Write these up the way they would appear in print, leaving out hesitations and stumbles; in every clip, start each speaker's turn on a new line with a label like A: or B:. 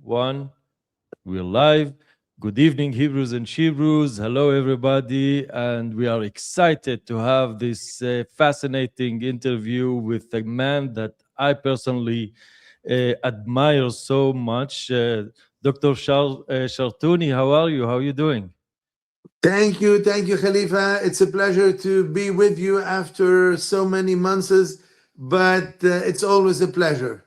A: one. We're live. Good evening, Hebrews and Shebrews. Hello, everybody. And we are excited to have this fascinating interview with a man that I personally admire so much. Dr. Chartouni, how are you? How are you doing?
B: Thank you, Khalifa. It's a pleasure to be with you after so many months, but it's always a pleasure.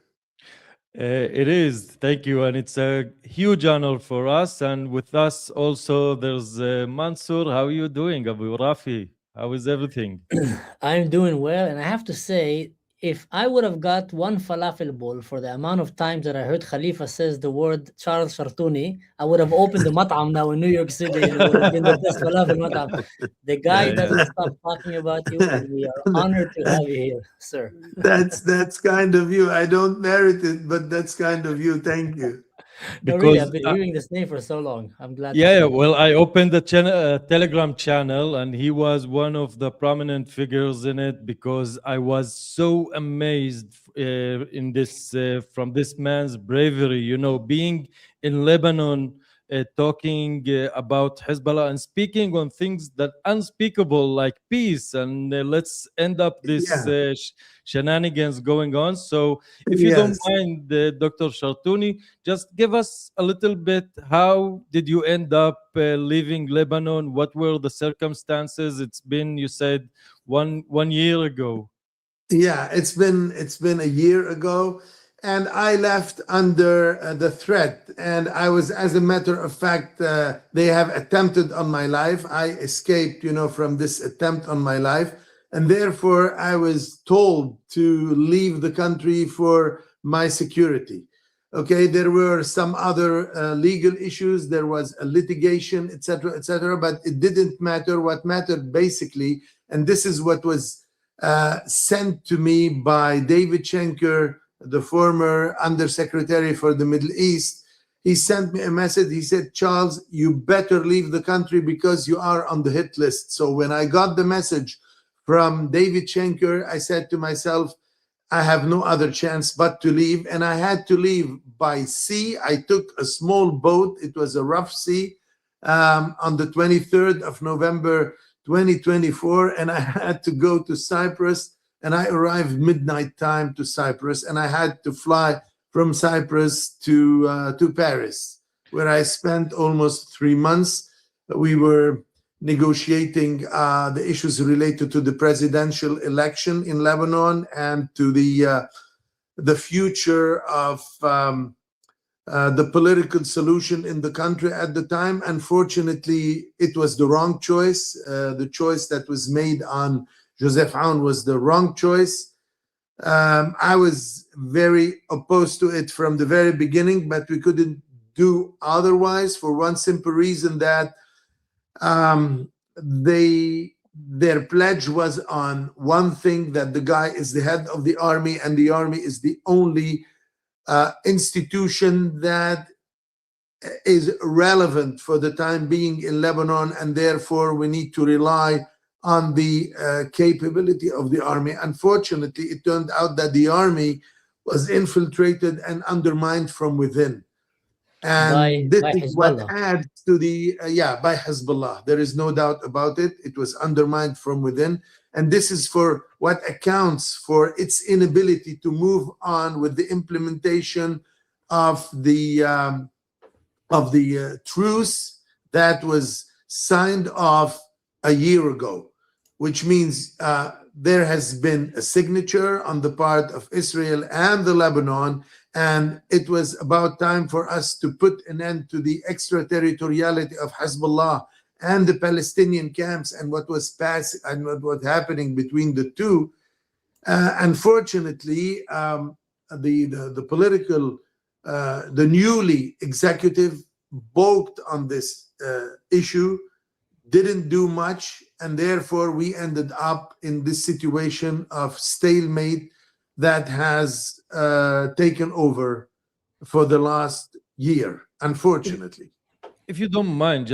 A: It is. Thank you. And it's a huge honor for us. And with us also, there's Mansour. How are you doing, Abu Rafi? How is everything?
C: I'm doing well, and I have to say, if I would have got one falafel bowl for the amount of times that I heard Khalifa says the word Charles Chartouni, I would have opened the mat'am now in New York City, and it would have been the best falafel mat'am. The guy
A: Yeah,
C: doesn't stop talking about you, and we are honored to have you here, sir.
B: That's kind of you. I don't merit it, but that's kind of you. Thank you.
C: No, really,
A: because
C: I've been hearing this name for so long. I'm glad to
A: yeah,
C: see you.
A: well, I opened the Telegram channel, and he was one of the prominent figures in it because I was so amazed in this from this man's bravery. You know, being in Lebanon, talking about Hezbollah and speaking on things that unspeakable like peace, and let's end up this
B: Yeah.
A: shenanigans going on. So, if you don't
B: Yes.
A: mind, Dr. Chartouni, just give us a little bit. How did you end up leaving Lebanon? What were the circumstances? It's been, you said, one year ago.
B: Yeah, it's been a year ago, and I left under the threat. And I was, as a matter of fact, they have attempted on my life. I escaped, from this attempt on my life, and therefore I was told to leave the country for my security. Okay, there were some other legal issues. There was a litigation, etc., but it didn't matter. What mattered basically, and this is what was sent to me by David Schenker, the former undersecretary for the Middle East. He sent me a message. He said, Charles, you better leave the country because you are on the hit list. So when I got the message from David Schenker, I said to myself, I have no other chance but to leave. And I had to leave by sea. I took a small boat. It was a rough sea on the 23rd of November 2024, and I had to go to Cyprus, and I arrived midnight time to Cyprus, and I had to fly from Cyprus to Paris, where I spent almost 3 months. We were negotiating the issues related to the presidential election in Lebanon and to the future of the political solution in the country at the time. Unfortunately, it was the wrong choice. The choice that was made on Joseph Aoun was the wrong choice. I was very opposed to it from the very beginning, but we couldn't do otherwise for one simple reason, that their pledge was on one thing, that the guy is the head of the army, and the army is the only institution that is relevant for the time being in Lebanon, and therefore we need to rely on the capability of the army. Unfortunately, it turned out that the army was infiltrated and undermined from within. And this
C: by
B: is what
C: Hezbollah.
B: adds to the, by Hezbollah. There is no doubt about it. It was undermined from within. And this is for what accounts for its inability to move on with the implementation of the truce that was signed off a year ago, which means there has been a signature on the part of Israel and the Lebanon, and it was about time for us to put an end to the extraterritoriality of Hezbollah and the Palestinian camps and what was passed and what was happening between the two. Unfortunately, the political, the newly executive balked on this issue, didn't do much, and therefore we ended up in this situation of stalemate that has taken over for the last year, unfortunately.
A: If you don't mind,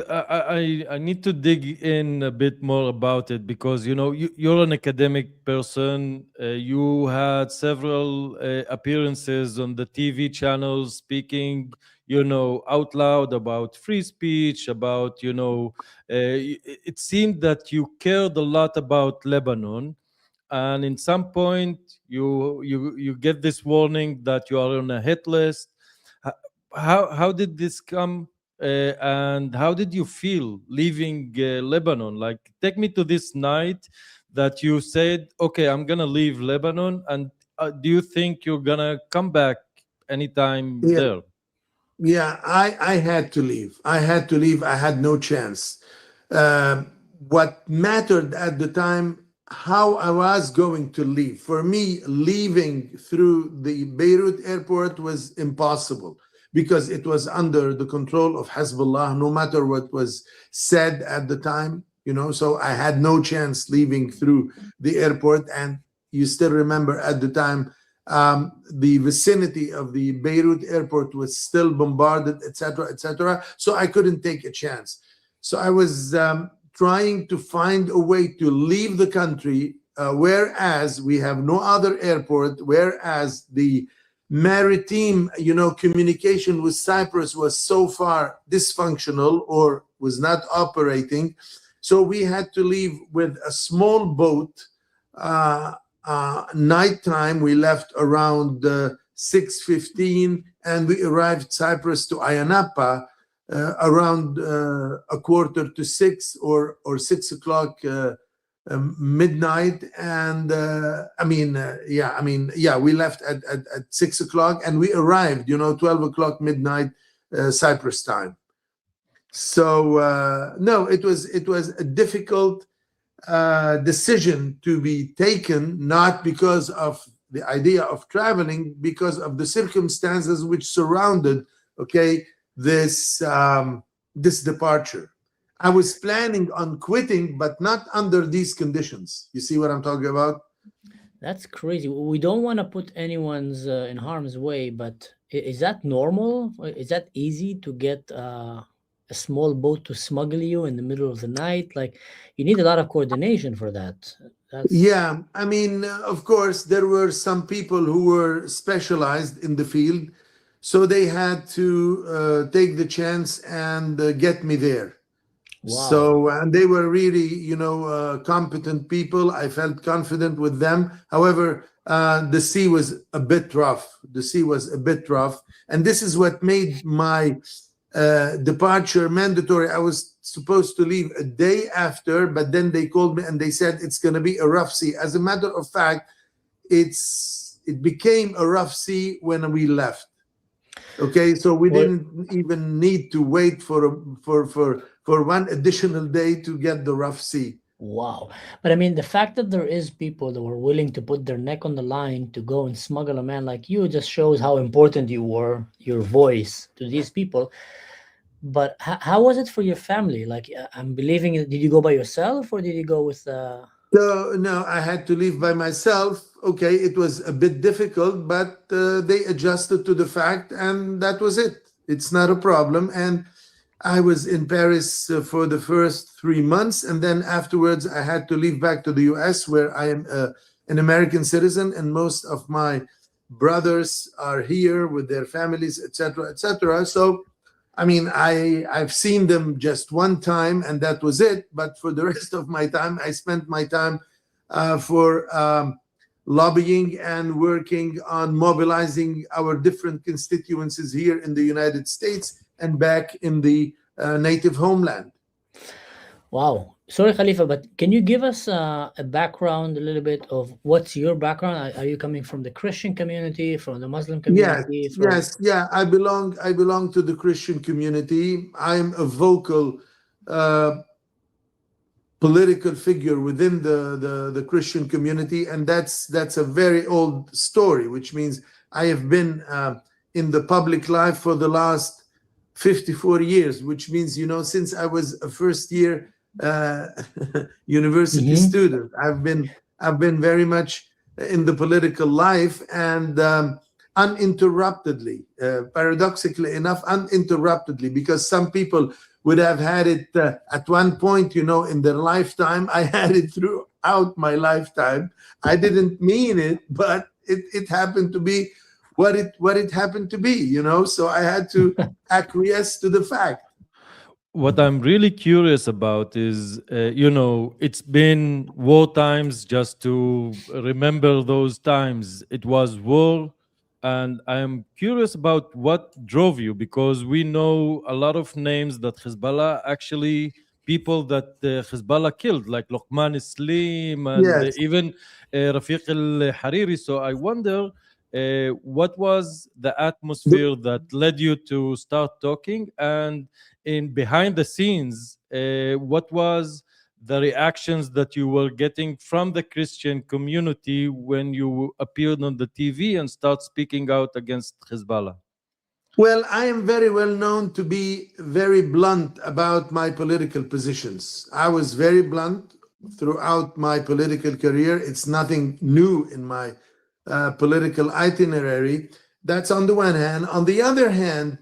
A: I need to dig in a bit more about it because you're an academic person. You had several appearances on the TV channels speaking, out loud about free speech, about it seemed that you cared a lot about Lebanon, and in some point you get this warning that you are on a hit list. H- how did this come, and how did you feel leaving Lebanon? Like, take me to this night that you said, okay, I'm gonna leave Lebanon, and do you think you're gonna come back anytime
B: Yeah,
A: there?
B: yeah. I had to leave. I had to leave. I had no chance. What mattered at the time, how I was going to leave. For me, leaving through the Beirut airport was impossible because it was under the control of Hezbollah, no matter what was said at the time, So I had no chance leaving through the airport. And you still remember at the time, the vicinity of the Beirut airport was still bombarded, etc., etc. So I couldn't take a chance. So I was trying to find a way to leave the country, whereas we have no other airport, whereas the maritime, communication with Cyprus was so far dysfunctional or was not operating. So we had to leave with a small boat. Nighttime, we left around 6:15, and we arrived Cyprus to Ayanapa around a quarter to 6 or 6 o'clock midnight. And we left at 6 o'clock, and we arrived 12 o'clock midnight Cyprus time. So no, it was a difficult decision to be taken, not because of the idea of traveling, because of the circumstances which surrounded this departure. I was planning on quitting, but not under these conditions. You see what I'm talking about?
C: That's crazy. We don't want to put anyone's in harm's way, but is that normal? Is that easy to get a small boat to smuggle you in the middle of the night? Like, you need a lot of coordination for that.
B: Yeah, of course, there were some people who were specialized in the field, so they had to take the chance and get me there.
C: Wow.
B: So, and they were really, competent people. I felt confident with them. However, the sea was a bit rough. And this is what made my departure mandatory. I was supposed to leave a day after, but then they called me and they said it's going to be a rough sea. As a matter of fact, it became a rough sea when we left. Okay, so we didn't even need to wait for one additional day to get the rough sea.
C: Wow. But the fact that there is people that were willing to put their neck on the line to go and smuggle a man like you just shows how important you were, your voice to these people. But how was it for your family? Like, I'm believing, did you go by yourself or did you go with
B: No, I had to leave by myself. Okay, it was a bit difficult, but they adjusted to the fact, and that was it. It's not a problem. And I was in Paris for the first 3 months, and then afterwards I had to leave back to the US, where I am an American citizen, and most of my brothers are here with their families, etc., etc. So, I've seen them just one time, and that was it. But for the rest of my time, I spent my time for lobbying and working on mobilizing our different constituencies here in the United States and back in the native homeland.
C: Wow. Sorry, Khalifa, but can you give us a background, a little bit of what's your background? Are you coming from the Christian community, from the Muslim community?
B: Yes. I belong to the Christian community. I'm a vocal political figure within the Christian community, and that's a very old story, which means I have been in the public life for the last 54 years, which means, since I was a first year university student, I've been very much in the political life. And uninterruptedly, paradoxically enough, uninterruptedly, because some people would have had it at one point, in their lifetime. I had it throughout my lifetime. I didn't mean it, but it happened to be what it happened to be, so I had to acquiesce to the fact.
A: What I'm really curious about is, it's been war times. Just to remember those times, it was war. And I am curious about what drove you, because we know a lot of names that Hezbollah actually, people that Hezbollah killed, like Luqman Islam and
B: Yes.
A: even Rafiq al Hariri. So I wonder what was the atmosphere that led you to start talking, and in behind the scenes, what was the reactions that you were getting from the Christian community when you appeared on the TV and start speaking out against Hezbollah?
B: Well, I am very well known to be very blunt about my political positions. I was very blunt throughout my political career. It's nothing new in my political itinerary. That's on the one hand. On the other hand,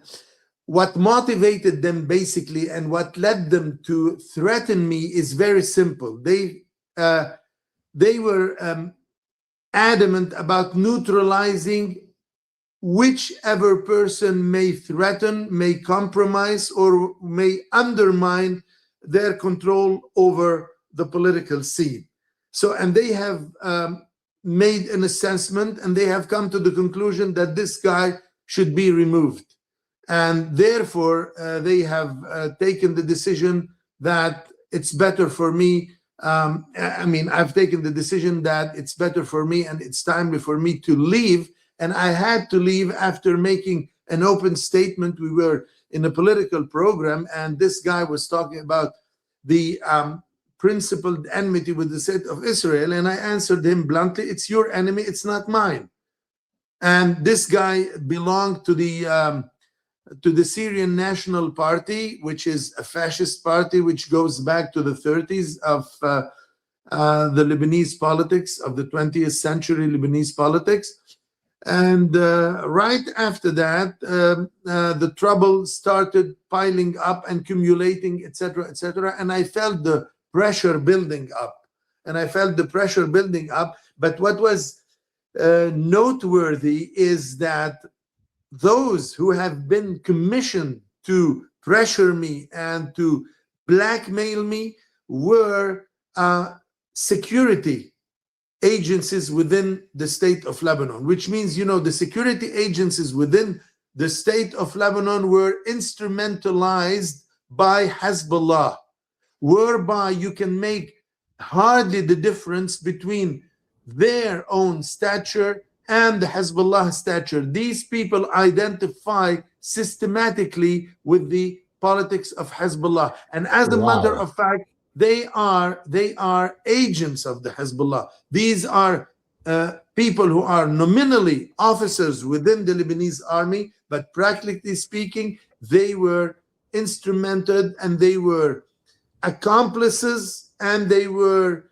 B: what motivated them basically and what led them to threaten me is very simple. They were adamant about neutralizing whichever person may threaten, may compromise, or may undermine their control over the political scene. So, and they have made an assessment, and they have come to the conclusion that this guy should be removed. And therefore, they have taken the decision that it's better for me. I've taken the decision that it's better for me and it's time for me to leave. And I had to leave after making an open statement. We were in a political program, and this guy was talking about the principled enmity with the state of Israel. And I answered him bluntly, it's your enemy, it's not mine. And this guy belonged to the Syrian National Party, which is a fascist party, which goes back to the 30s of the Lebanese politics, of the 20th century Lebanese politics. And right after that, the trouble started piling up and accumulating, etc., etc. And I felt the pressure building up. But what was noteworthy is that those who have been commissioned to pressure me and to blackmail me were security agencies within the state of Lebanon, which means, the security agencies within the state of Lebanon were instrumentalized by Hezbollah, whereby you can make hardly the difference between their own stature and the Hezbollah stature. These people identify systematically with the politics of Hezbollah. And as a matter of fact, they are agents of the Hezbollah. These are people who are nominally officers within the Lebanese army, but practically speaking, they were instrumented and they were accomplices, and they were,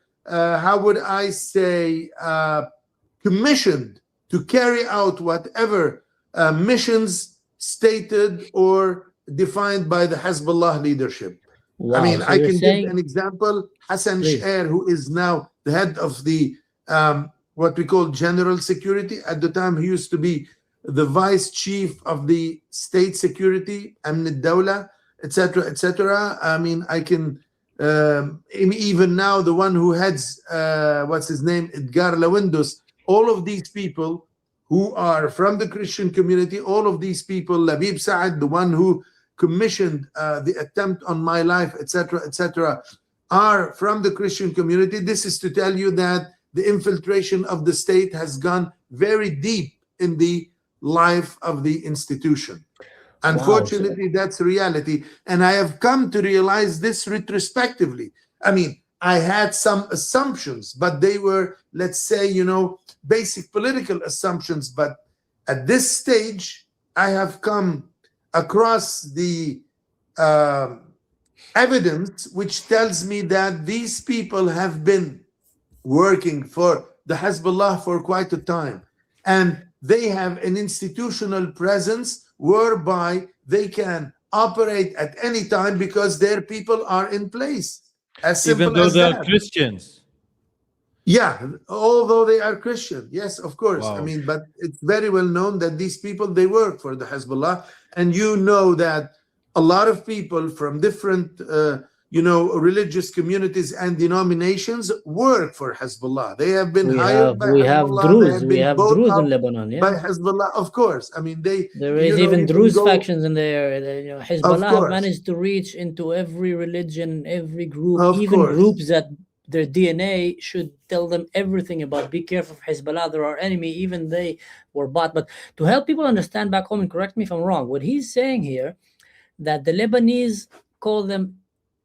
B: commissioned to carry out whatever missions stated or defined by the Hezbollah leadership.
C: Wow. So
B: I can give an example. Hassan Sher, who is now the head of the what we call general security. At the time, he used to be the vice chief of the state security, Amn al-Dawla, etc., etc. I can even now the one who heads what's his name, Edgar Lawindos. All of these people who are from the Christian community, all of these people, Labib Saad, the one who commissioned the attempt on my life, etc., etc., are from the Christian community. This is to tell you that the infiltration of the state has gone very deep in the life of the institution. Unfortunately, that's reality. And I have come to realize this retrospectively. I had some assumptions, but they were, let's say, basic political assumptions. But at this stage, I have come across the evidence which tells me that these people have been working for the Hezbollah for quite a time. And they have an institutional presence whereby they can operate at any time because their people are in place. As
A: Even
B: simple
A: though
B: as
A: they are
B: that.
A: Christians.
B: Yeah, although they are Christian. Yes, of course. I
A: Wow.
B: mean, but it's very well known that these people, they work for the Hezbollah. And you know that a lot of people from different, religious communities and denominations work for Hezbollah. They have been hired by Hezbollah. They have been bought
C: Druze in
B: up
C: Lebanon.
B: by
C: Yeah,
B: Hezbollah. Of course. I mean,
C: there is even
B: you can
C: Druze
B: go,
C: factions in there.
B: of
C: Hezbollah have
B: course,
C: managed to reach into every religion, every group,
B: of
C: even
B: course.
C: groups that their DNA should tell them everything about. Be careful of Hezbollah; they're our enemy. Even they were bought. But to help people understand back home, and correct me if I'm wrong, what he's saying here, that the Lebanese call them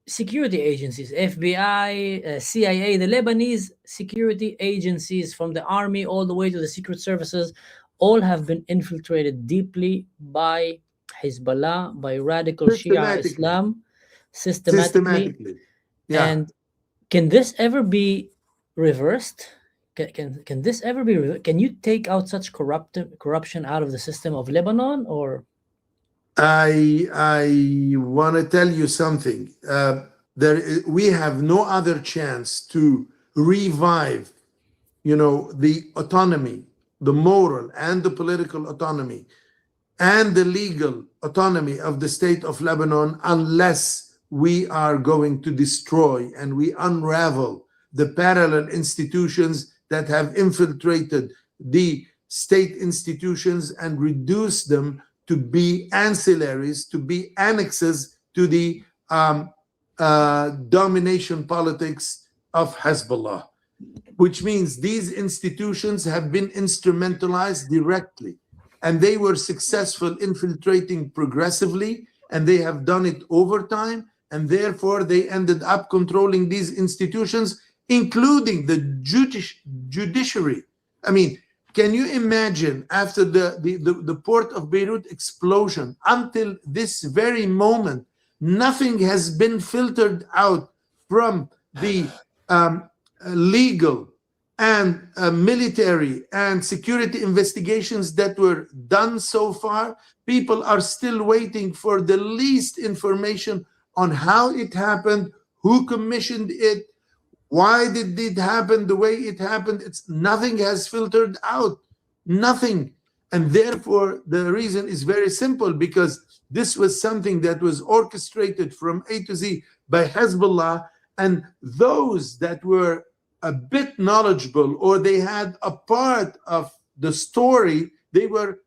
C: security agencies, FBI, CIA, the Lebanese security agencies from the army all the way to the secret services, all have been infiltrated deeply by Hezbollah, by radical Shia Islam, systematically.
B: Yeah.
C: And can this ever be reversed? Can this ever be reversed? Can you take out such corruption out of the system of Lebanon? Or
B: I want to tell you something. We have no other chance to revive, the autonomy, the moral and the political autonomy, and the legal autonomy of the state of Lebanon unless we are going to destroy and we unravel the parallel institutions that have infiltrated the state institutions and reduce them to be ancillaries, to be annexes to the domination politics of Hezbollah, which means these institutions have been instrumentalized directly, and they were successful infiltrating progressively, and they have done it over time, and therefore they ended up controlling these institutions, including the judiciary. I mean, can you imagine after the port of Beirut explosion, until this very moment, nothing has been filtered out from the legal and military and security investigations that were done so far? People are still waiting for the least information on how it happened, who commissioned it, why did it happen the way it happened. Nothing has filtered out, nothing. And therefore, the reason is very simple, because this was something that was orchestrated from A to Z by Hezbollah, and those that were a bit knowledgeable or they had a part of the story, they were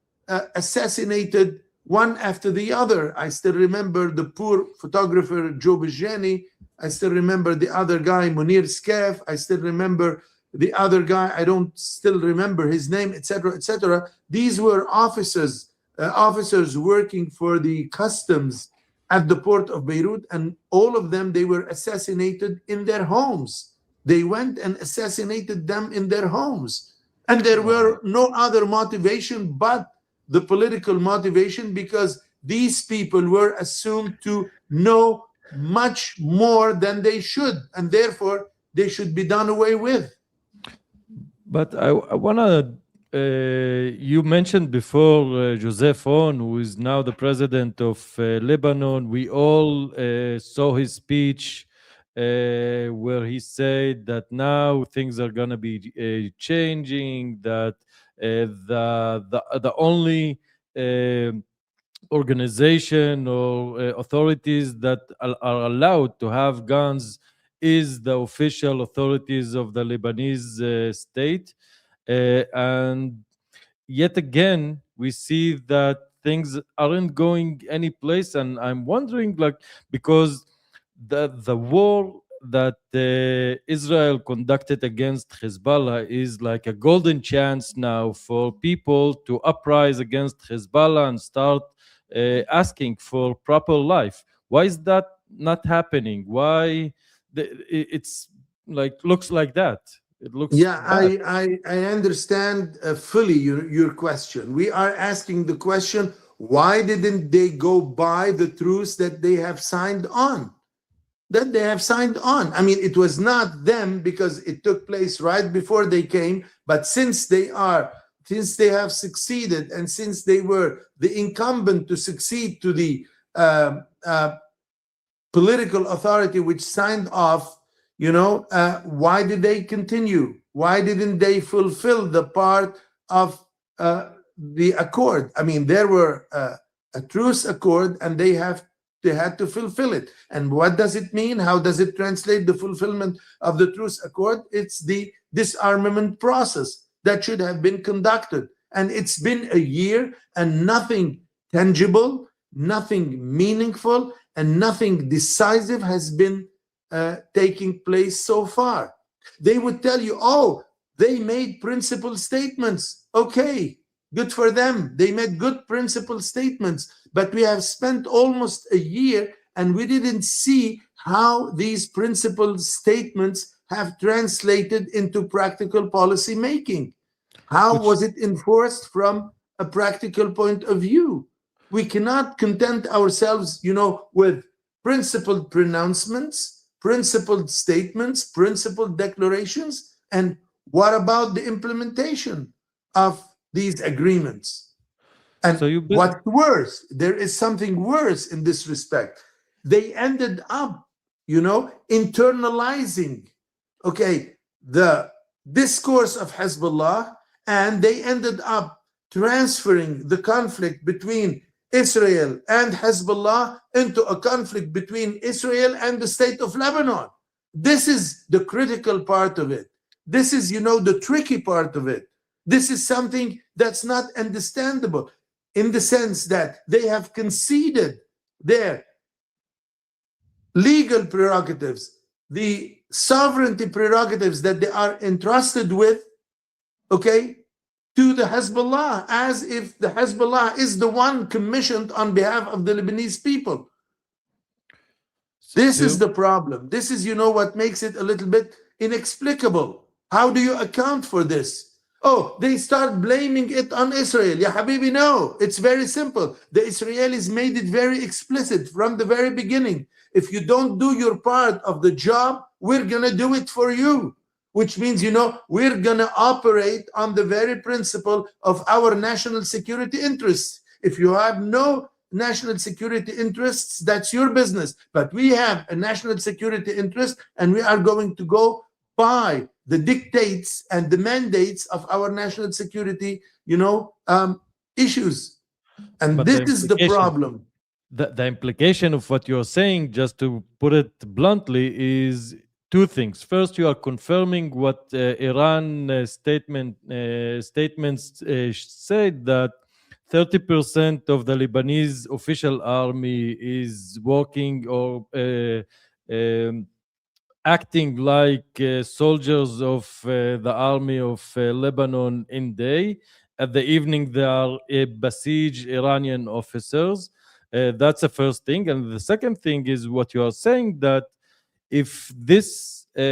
B: assassinated one after the other. I still remember the poor photographer Joe Bijani. I still remember the other guy, Munir Skaf. I still remember the other guy. I don't still remember his name, etc., etc. These were officers working for the customs at the port of Beirut, and all of them, they were assassinated in their homes. They went and assassinated them in their homes. And there were no other motivation but the political motivation, because these people were assumed to know much more than they should, and therefore they should be done away with.
A: But I want to, you mentioned before Joseph On, who is now the president of Lebanon. We all saw his speech where he said that now things are going to be changing, that the only organization or authorities that are allowed to have guns is the official authorities of the Lebanese state. And yet again, we see that things aren't going any place. And I'm wondering, because the war that Israel conducted against Hezbollah is like a golden chance now for people to uprise against Hezbollah and start asking for proper life. Why is that not happening? Why it's looks like that? It looks
B: I understand fully your question. We are asking the question, why didn't they go by the truce that they have signed on? I mean, it was not them, because it took place right before they came. But since since they have succeeded, and since they were the incumbent to succeed to the political authority which signed off, why did they continue? Why didn't they fulfill the part of the accord? I mean, there were a truce accord, and they had to fulfill it. And what does it mean? How does it translate, the fulfillment of the truce accord? It's the disarmament process that should have been conducted. And it's been a year, and nothing tangible, nothing meaningful, and nothing decisive has been taking place so far. They would tell you, oh, they made principal statements. Okay, good for them. They made good principal statements. But we have spent almost a year, and we didn't see how these principal statements have translated into practical policy making. How was it enforced from a practical point of view? We cannot content ourselves, with principled pronouncements, principled statements, principled declarations. And what about the implementation of these agreements? And
A: So
B: what's worse, there is something worse in this respect. They ended up, internalizing, the discourse of Hezbollah, and they ended up transferring the conflict between Israel and Hezbollah into a conflict between Israel and the state of Lebanon. This is the critical part of it. This is, the tricky part of it. This is something that's not understandable, in the sense that they have conceded their legal prerogatives, the sovereignty prerogatives that they are entrusted with, to the Hezbollah, as if the Hezbollah is the one commissioned on behalf of the Lebanese people. This is the problem. This is, what makes it a little bit inexplicable. How do you account for this? Oh, they start blaming it on Israel. Ya Habibi, no, it's very simple. The Israelis made it very explicit from the very beginning. If you don't do your part of the job, we're going to do it for you. Which means, we're going to operate on the very principle of our national security interests. If you have no national security interests, that's your business. But we have a national security interest, and we are going to go by the dictates and the mandates of our national security, issues. And
A: But
B: this is the problem.
A: The implication of what you're saying, just to put it bluntly, is two things. First, you are confirming what Iran statements said, that 30% of the Lebanese official army is working or acting like soldiers of the army of Lebanon in day. At the evening, they are besieged Iranian officers. That's the first thing. And the second thing is what you are saying, that if this, how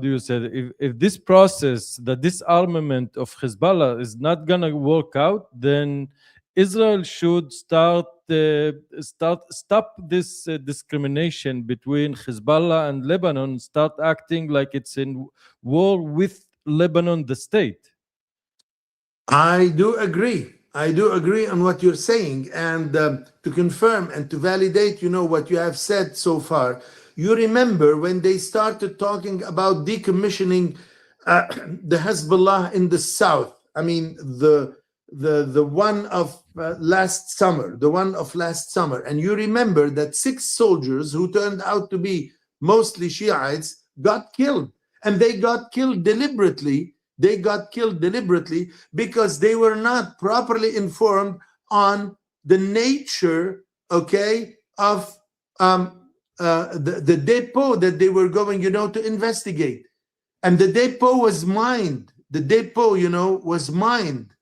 A: do you say it? If this process, the disarmament of Hezbollah is not going to work out, then Israel should stop this discrimination between Hezbollah and Lebanon, start acting like it's in war with Lebanon, the state.
B: I do agree. I do agree on what you're saying. And to confirm and to validate, what you have said so far, you remember when they started talking about decommissioning the Hezbollah in the south. I mean, the one of last summer, and you remember that 6 soldiers who turned out to be mostly Shiites got killed, and they got killed deliberately. They got killed deliberately because they were not properly informed on the nature, of the depot that they were going, to investigate. And the depot was mined. The depot, was mined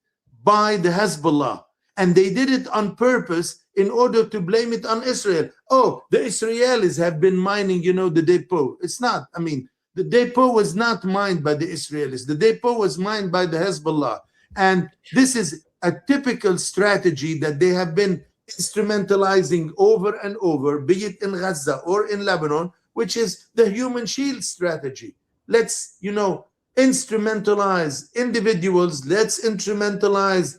B: by the Hezbollah. And they did it on purpose in order to blame it on Israel. Oh, the Israelis have been mining, the depot. It's not. I mean, the depot was not mined by the Israelis. The depot was mined by the Hezbollah. And this is a typical strategy that they have been instrumentalizing over and over, be it in Gaza or in Lebanon, which is the human shield strategy. Let's, instrumentalize individuals, let's instrumentalize,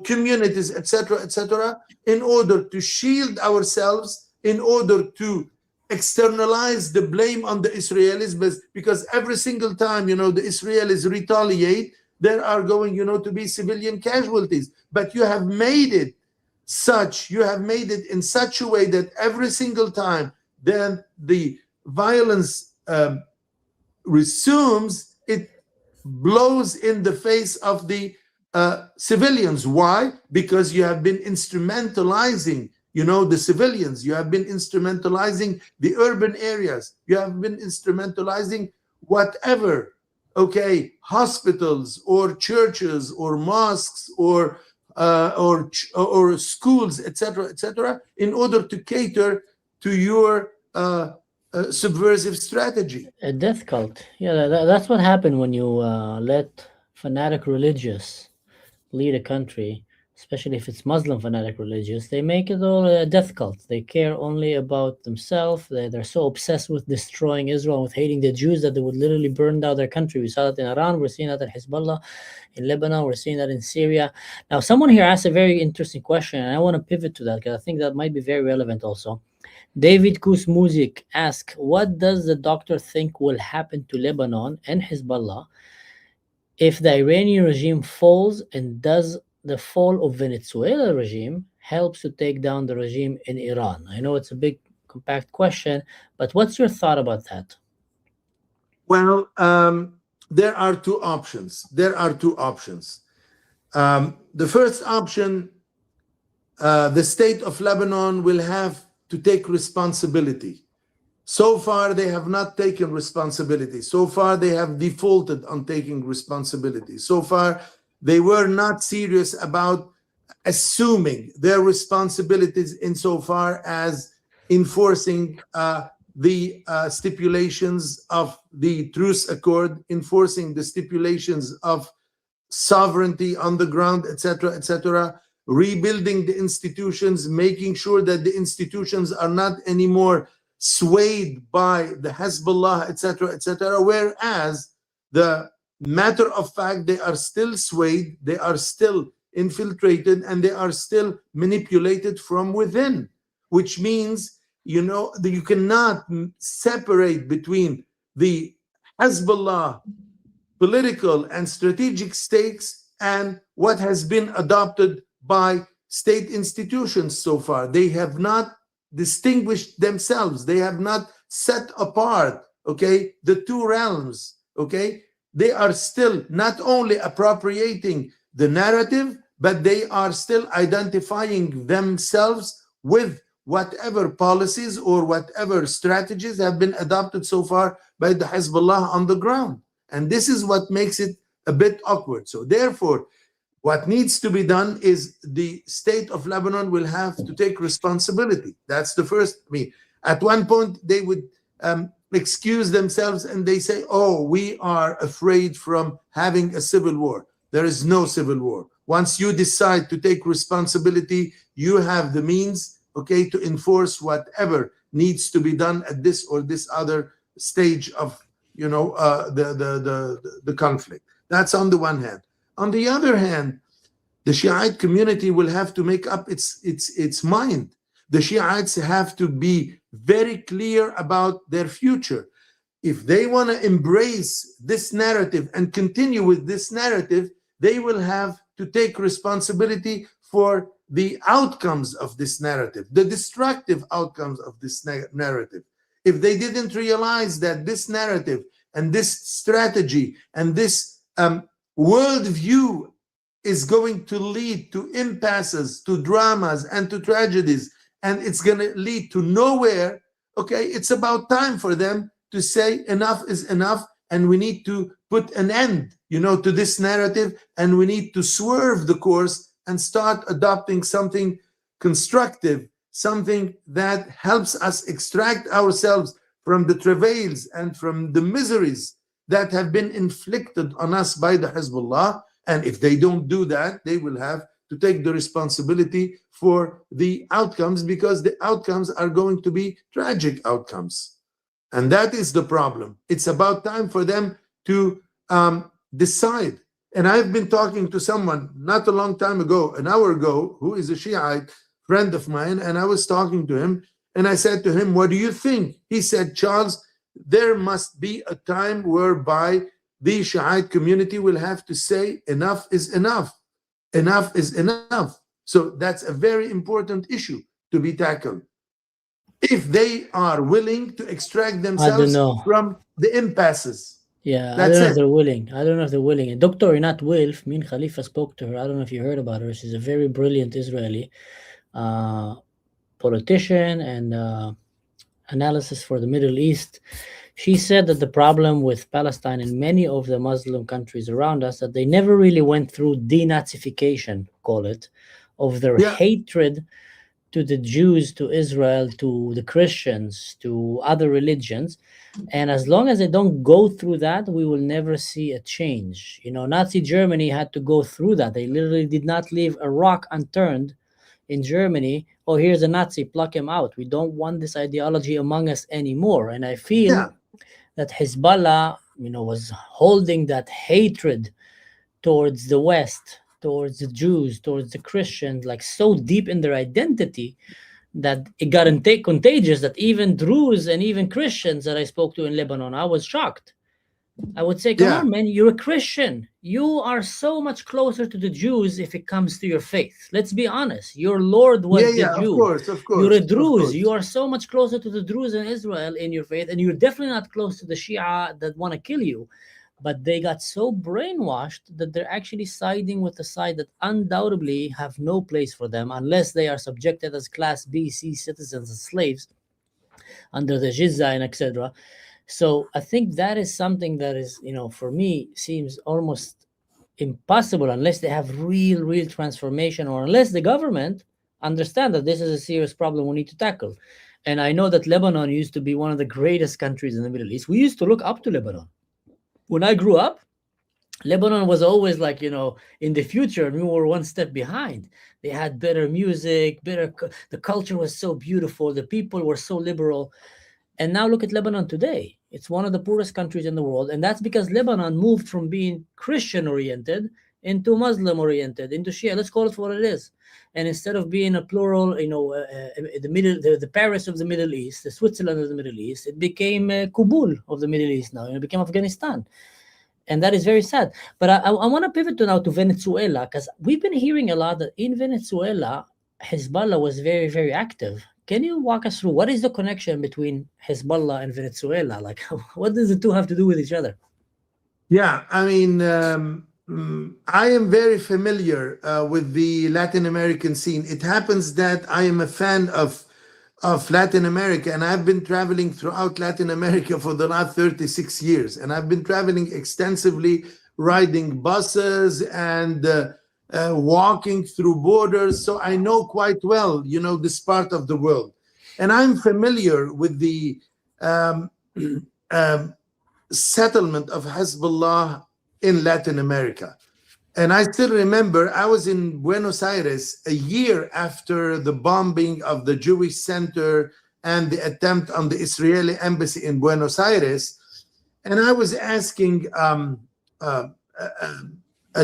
B: communities, etc., in order to shield ourselves, in order to externalize the blame on the Israelis, because every single time, the Israelis retaliate, there are going, to be civilian casualties. But you have made it in such a way that every single time then the violence resumes, it blows in the face of the civilians. Why? Because you have been instrumentalizing, the civilians. You have been instrumentalizing the urban areas. You have been instrumentalizing whatever, hospitals or churches or mosques or schools, etc., in order to cater to your subversive strategy.
C: A death cult. Yeah, that's what happened when you let fanatic religious lead a country, especially if it's Muslim fanatic religious. They make it all a death cult. They care only about themselves. They're so obsessed with destroying Israel, with hating the Jews, that they would literally burn down their country. We saw that in Iran. We're seeing that in Hezbollah. In Lebanon, we're seeing that in Syria. Now, someone here asked a very interesting question, and I want to pivot to that because I think that might be very relevant also. David Kuzmuzik asked, what does the doctor think will happen to Lebanon and Hezbollah if the Iranian regime falls, and does the fall of Venezuela regime helps to take down the regime in Iran? I know it's a big, compact question, but what's your thought about that?
B: Well, there are two options. The first option, the state of Lebanon will have to take responsibility. So far, they have not taken responsibility. So far, they have defaulted on taking responsibility. So far, they were not serious about assuming their responsibilities insofar as enforcing the stipulations of the truce accord, enforcing the stipulations of sovereignty on the ground, etc., rebuilding the institutions, making sure that the institutions are not anymore swayed by the Hezbollah, etc., whereas the matter of fact, they are still swayed, they are still infiltrated, and they are still manipulated from within, which means, that you cannot separate between the Hezbollah political and strategic stakes and what has been adopted by state institutions so far. They have not distinguished themselves. They have not set apart, the two realms, They are still not only appropriating the narrative, but they are still identifying themselves with whatever policies or whatever strategies have been adopted so far by the Hezbollah on the ground. And this is what makes it a bit awkward. So therefore, what needs to be done is the state of Lebanon will have to take responsibility. That's the first. At one point, they would excuse themselves and they say, oh, we are afraid from having a civil war. There is no civil war. Once you decide to take responsibility, you have the means, to enforce whatever needs to be done at this or this other stage of, the conflict. That's on the one hand. On the other hand, the Shiite community will have to make up its mind. The Shiites have to be very clear about their future. If they want to embrace this narrative and continue with this narrative, they will have to take responsibility for the outcomes of this narrative, the destructive outcomes of this narrative. If they didn't realize that this narrative and this strategy and this worldview is going to lead to impasses, to dramas, and to tragedies, and it's going to lead to nowhere, it's about time for them to say enough is enough, and we need to put an end, to this narrative, and we need to swerve the course and start adopting something constructive, something that helps us extract ourselves from the travails and from the miseries that have been inflicted on us by the Hezbollah. And if they don't do that, they will have to take the responsibility for the outcomes, because the outcomes are going to be tragic outcomes. And that is the problem. It's about time for them to decide. And I've been talking to someone not a long time ago, an hour ago, who is a Shiite friend of mine, and I was talking to him, and I said to him, what do you think? He said, Charles, there must be a time whereby the Shiite community will have to say enough is enough. Enough is enough. So that's a very important issue to be tackled. If they are willing to extract themselves from the impasses.
C: Yeah,
B: That's
C: I don't know
B: it.
C: if they're willing. I don't know if they're willing. And Dr. Rinat Wilf, me and Khalifa spoke to her. I don't know if you heard about her. She's a very brilliant Israeli politician and analysis for the Middle East. She said that the problem with Palestine and many of the Muslim countries around us, that they never really went through denazification, call it, of their hatred to the Jews, to Israel, to the Christians, to other religions. And as long as they don't go through that, we will never see a change. You know, Nazi Germany had to go through that. They literally did not leave a rock unturned in Germany. Oh, here's a Nazi, pluck him out. We don't want this ideology among us anymore. And I feel that Hezbollah, you know, was holding that hatred towards the West, towards the Jews, towards the Christians, like so deep in their identity that it got contagious, that even Druze and even Christians that I spoke to in Lebanon, I was shocked. I would say, come on, man, you're a Christian. You are so much closer to the Jews if it comes to your faith. Let's be honest. Your Lord was the Jew.
B: Of course.
C: You're a Druze. You are so much closer to the Druze in Israel in your faith, and you're definitely not close to the Shia that want to kill you. But they got so brainwashed that they're actually siding with the side that undoubtedly have no place for them unless they are subjected as Class B, C citizens and slaves under the Jizya and etc. So I think that is something that is, you know, for me, seems almost impossible unless they have real transformation, or unless the government understand that this is a serious problem we need to tackle. And I know that Lebanon used to be one of the greatest countries in the Middle East. We used to look up to Lebanon. When I grew up, Lebanon was always like, you know, in the future, and we were one step behind. They had better music, the culture was so beautiful, the people were so liberal. And now look at Lebanon today. It's one of the poorest countries in the world. And that's because Lebanon moved from being Christian-oriented into Muslim-oriented, into Shia. Let's call it for what it is. And instead of being a plural, you know, the Paris of the Middle East, the Switzerland of the Middle East, it became Kabul of the Middle East now. And it became Afghanistan. And that is very sad. But I want to pivot now to Venezuela, because we've been hearing a lot that in Venezuela, Hezbollah was very, very active. Can you walk us through what is the connection between Hezbollah and Venezuela? Like, what does the two have to do with each other?
B: Yeah, I mean, I am very familiar with the Latin American scene. It happens that I am a fan of Latin America, and I've been traveling throughout Latin America for the last 36 years. And I've been traveling extensively, riding buses and walking through borders. So I know quite well, you know, this part of the world. And I'm familiar with the settlement of Hezbollah in Latin America. And I still remember I was in Buenos Aires a year after the bombing of the Jewish Center and the attempt on the Israeli embassy in Buenos Aires. And I was asking a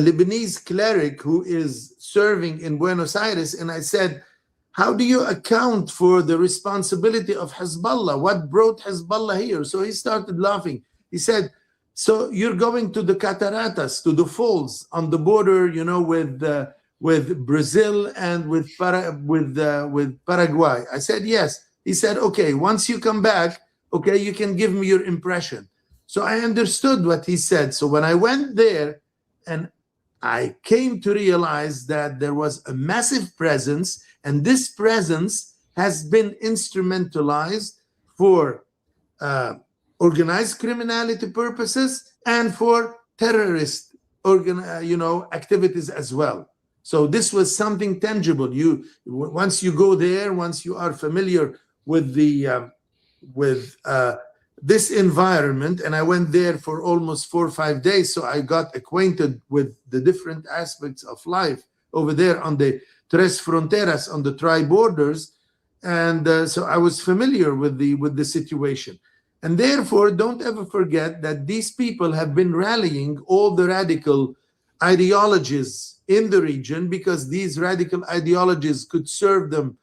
B: Lebanese cleric who is serving in Buenos Aires, and I said, how do you account for the responsibility of Hezbollah? What brought Hezbollah here? So he started laughing. He said, so you're going to the cataratas, to the falls on the border, you know, with Brazil and with Paraguay. I said, yes. He said, okay, once you come back, okay, you can give me your impression. So I understood what he said. So when I went there, and I came to realize that there was a massive presence, and this presence has been instrumentalized for organized criminality purposes and for terrorist activities as well. So this was something tangible. Once you go there, once you are familiar with the this environment, and I went there for almost 4 or 5 days, so I got acquainted with the different aspects of life over there on the Tres Fronteras, on the tri-borders, and so I was familiar with the situation. And therefore, don't ever forget that these people have been rallying all the radical ideologies in the region, because these radical ideologies could serve them,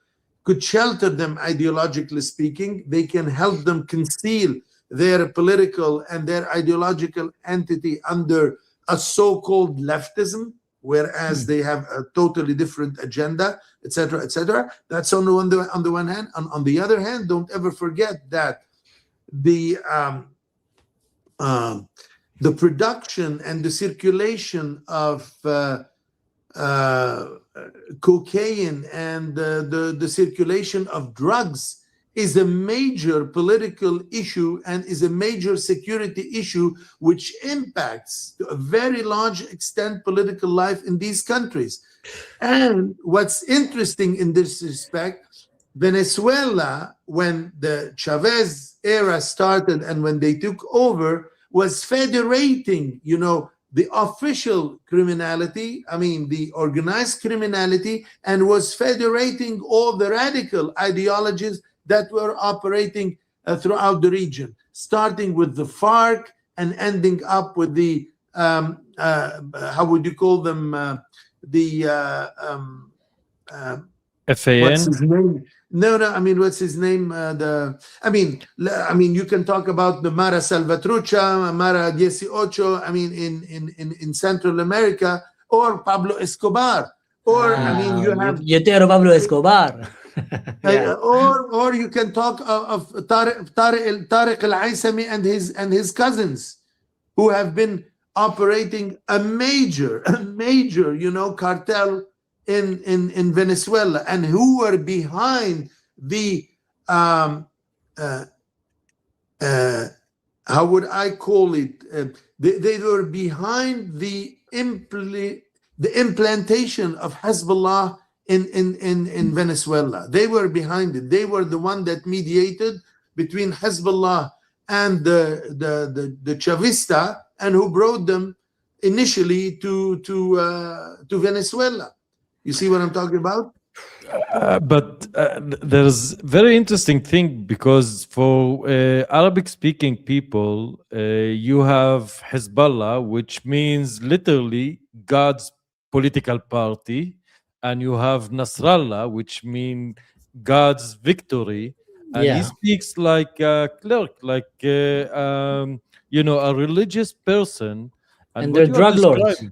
B: could shelter them ideologically speaking. They can help them conceal their political and their ideological entity under a so-called leftism, whereas they have a totally different agenda, etc., etc. That's on the one hand. On the other hand, don't ever forget that the production and the circulation of cocaine and the circulation of drugs is a major political issue and is a major security issue, which impacts to a very large extent political life in these countries. And what's interesting in this respect, Venezuela, when the Chavez era started and when they took over, was federating, the official criminality, the organized criminality, and was federating all the radical ideologies that were operating throughout the region, starting with the FARC and ending up with the, how would you call them,
A: FAN?
B: what's his name? No, what's his name? You can talk about the Mara Salvatrucha, Mara 18, in Central America, or Pablo Escobar, or you have
C: Pablo Escobar.
B: Yeah. Or you can talk of Tariq al-Aisami and his cousins, who have been operating a major cartel in Venezuela, and who were behind the how would I call it? They were behind the implantation of Hezbollah in Venezuela. They were behind it. They were the one that mediated between Hezbollah and the Chavista, and who brought them initially to Venezuela. You see what I'm talking about?
A: But there's very interesting thing, because for Arabic-speaking people, you have Hezbollah, which means literally God's political party, and you have Nasrallah, which means God's victory. And he speaks like a clerk, like a religious person.
C: And they're drug lords.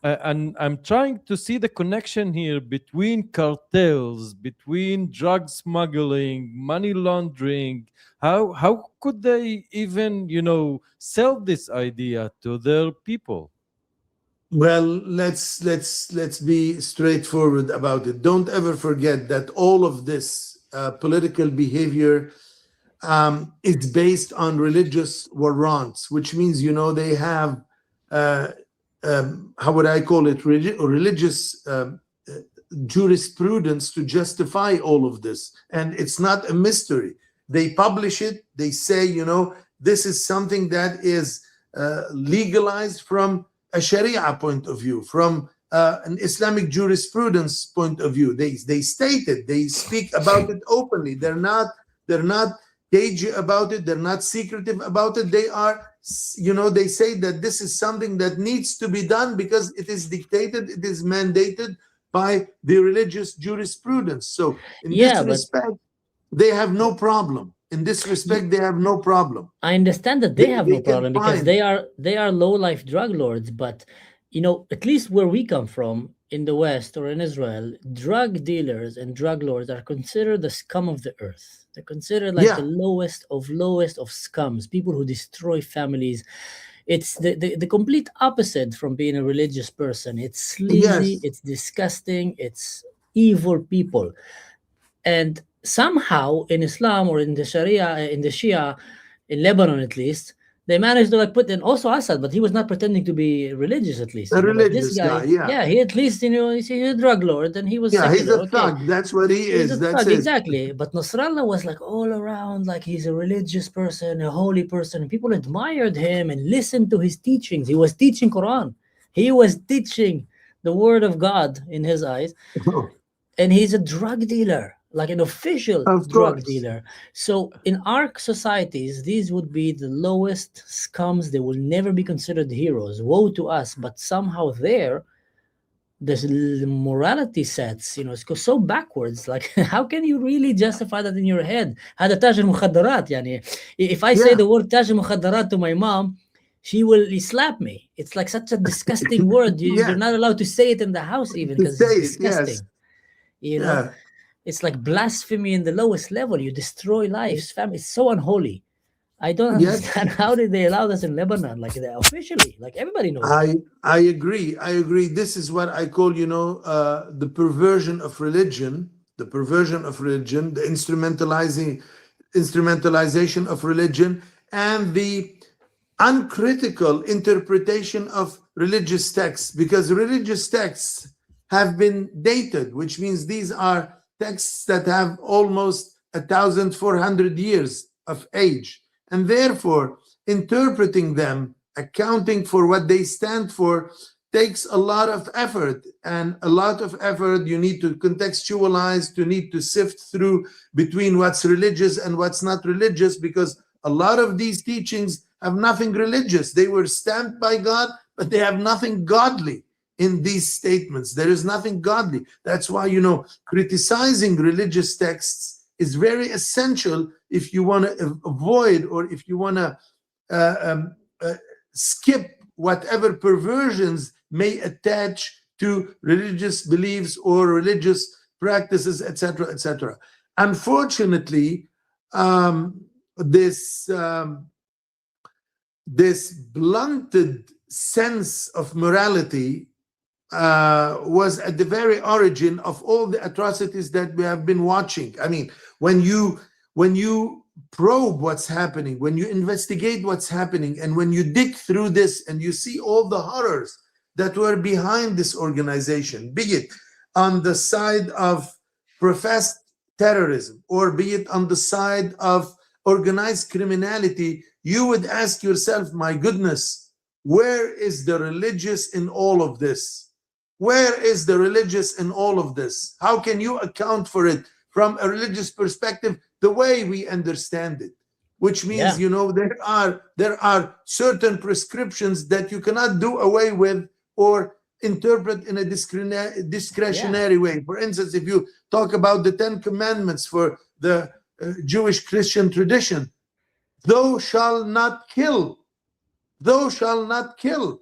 A: And I'm trying to see the connection here between cartels, between drug smuggling, money laundering. How could they even, sell this idea to their people?
B: Well, let's be straightforward about it. Don't ever forget that all of this political behavior is based on religious warrants, which means they have how would I call it, religious jurisprudence to justify all of this. And it's not a mystery. They publish it. They say, this is something that is legalized from a Sharia point of view, from an Islamic jurisprudence point of view. They state it. They speak about it openly. They're not cagey about it. They're not secretive about it. They are, they say that this is something that needs to be done because it is dictated, it is mandated by the religious jurisprudence. So in this respect, they have no problem. In this respect, they have no problem.
C: I understand that they have no problem because they are low-life drug lords. But at least where we come from in the West or in Israel, drug dealers and drug lords are considered the scum of the earth. They're considered like the lowest of scums, people who destroy families. It's the complete opposite from being a religious person. It's sleazy, it's disgusting, it's evil people. And somehow in Islam or in the Sharia, in the Shia, in Lebanon at least, they managed to put in also Assad, but he was not pretending to be religious at least.
B: A religious guy,
C: he at least, he's a drug lord, and he was
B: secular. He's a thug. That's what he is. That's
C: it. Exactly. But Nasrallah was all around, he's a religious person, a holy person, and people admired him and listened to his teachings. He was teaching Quran. He was teaching the word of God in his eyes. And he's a drug dealer. like an official
B: Of
C: drug
B: course.
C: dealer. So in our societies, these would be the lowest scums. They will never be considered heroes. Woe to us! But somehow there, the morality sets, it's so backwards. Like, how can you really justify that in your head? هذا تاجر مخدرات يعني. If I say
B: Yeah.
C: the word تاجر مخدرات to my mom, she will slap me. It's like such a disgusting word. You're
B: Yeah.
C: not allowed to say it in the house even
B: To
C: because it's
B: say it. Yes.
C: disgusting. You know,
B: Yeah.
C: it's like blasphemy in the lowest level. You destroy lives, family. It's so unholy. I don't
B: Yes.
C: understand how did they allow this in Lebanon, like officially, like everybody knows it.
B: I agree. I agree. This is what I call, the perversion of religion, the perversion of religion, the instrumentalization of religion, and the uncritical interpretation of religious texts, because religious texts have been dated, which means these are texts that have almost 1,400 years of age, and therefore interpreting them, accounting for what they stand for, takes a lot of effort. And a lot of effort, you need to contextualize, to need to sift through between what's religious and what's not religious, because a lot of these teachings have nothing religious. They were stamped by God, but they have nothing godly in these statements. There is nothing godly. That's why, criticizing religious texts is very essential if you want to avoid, or if you want to skip whatever perversions may attach to religious beliefs or religious practices, etc., etc. Unfortunately, this blunted sense of morality was at the very origin of all the atrocities that we have been watching. I mean, when you probe what's happening, when you investigate what's happening, and when you dig through this and you see all the horrors that were behind this organization, be it on the side of professed terrorism or be it on the side of organized criminality, you would ask yourself, my goodness, where is the religious in all of this? Where is the religious in all of this? How can you account for it from a religious perspective the way we understand it? Which means, there are certain prescriptions that you cannot do away with or interpret in a discretionary way. For instance, if you talk about the 10 commandments for the Jewish Christian tradition, thou shalt not kill. Thou shalt not kill.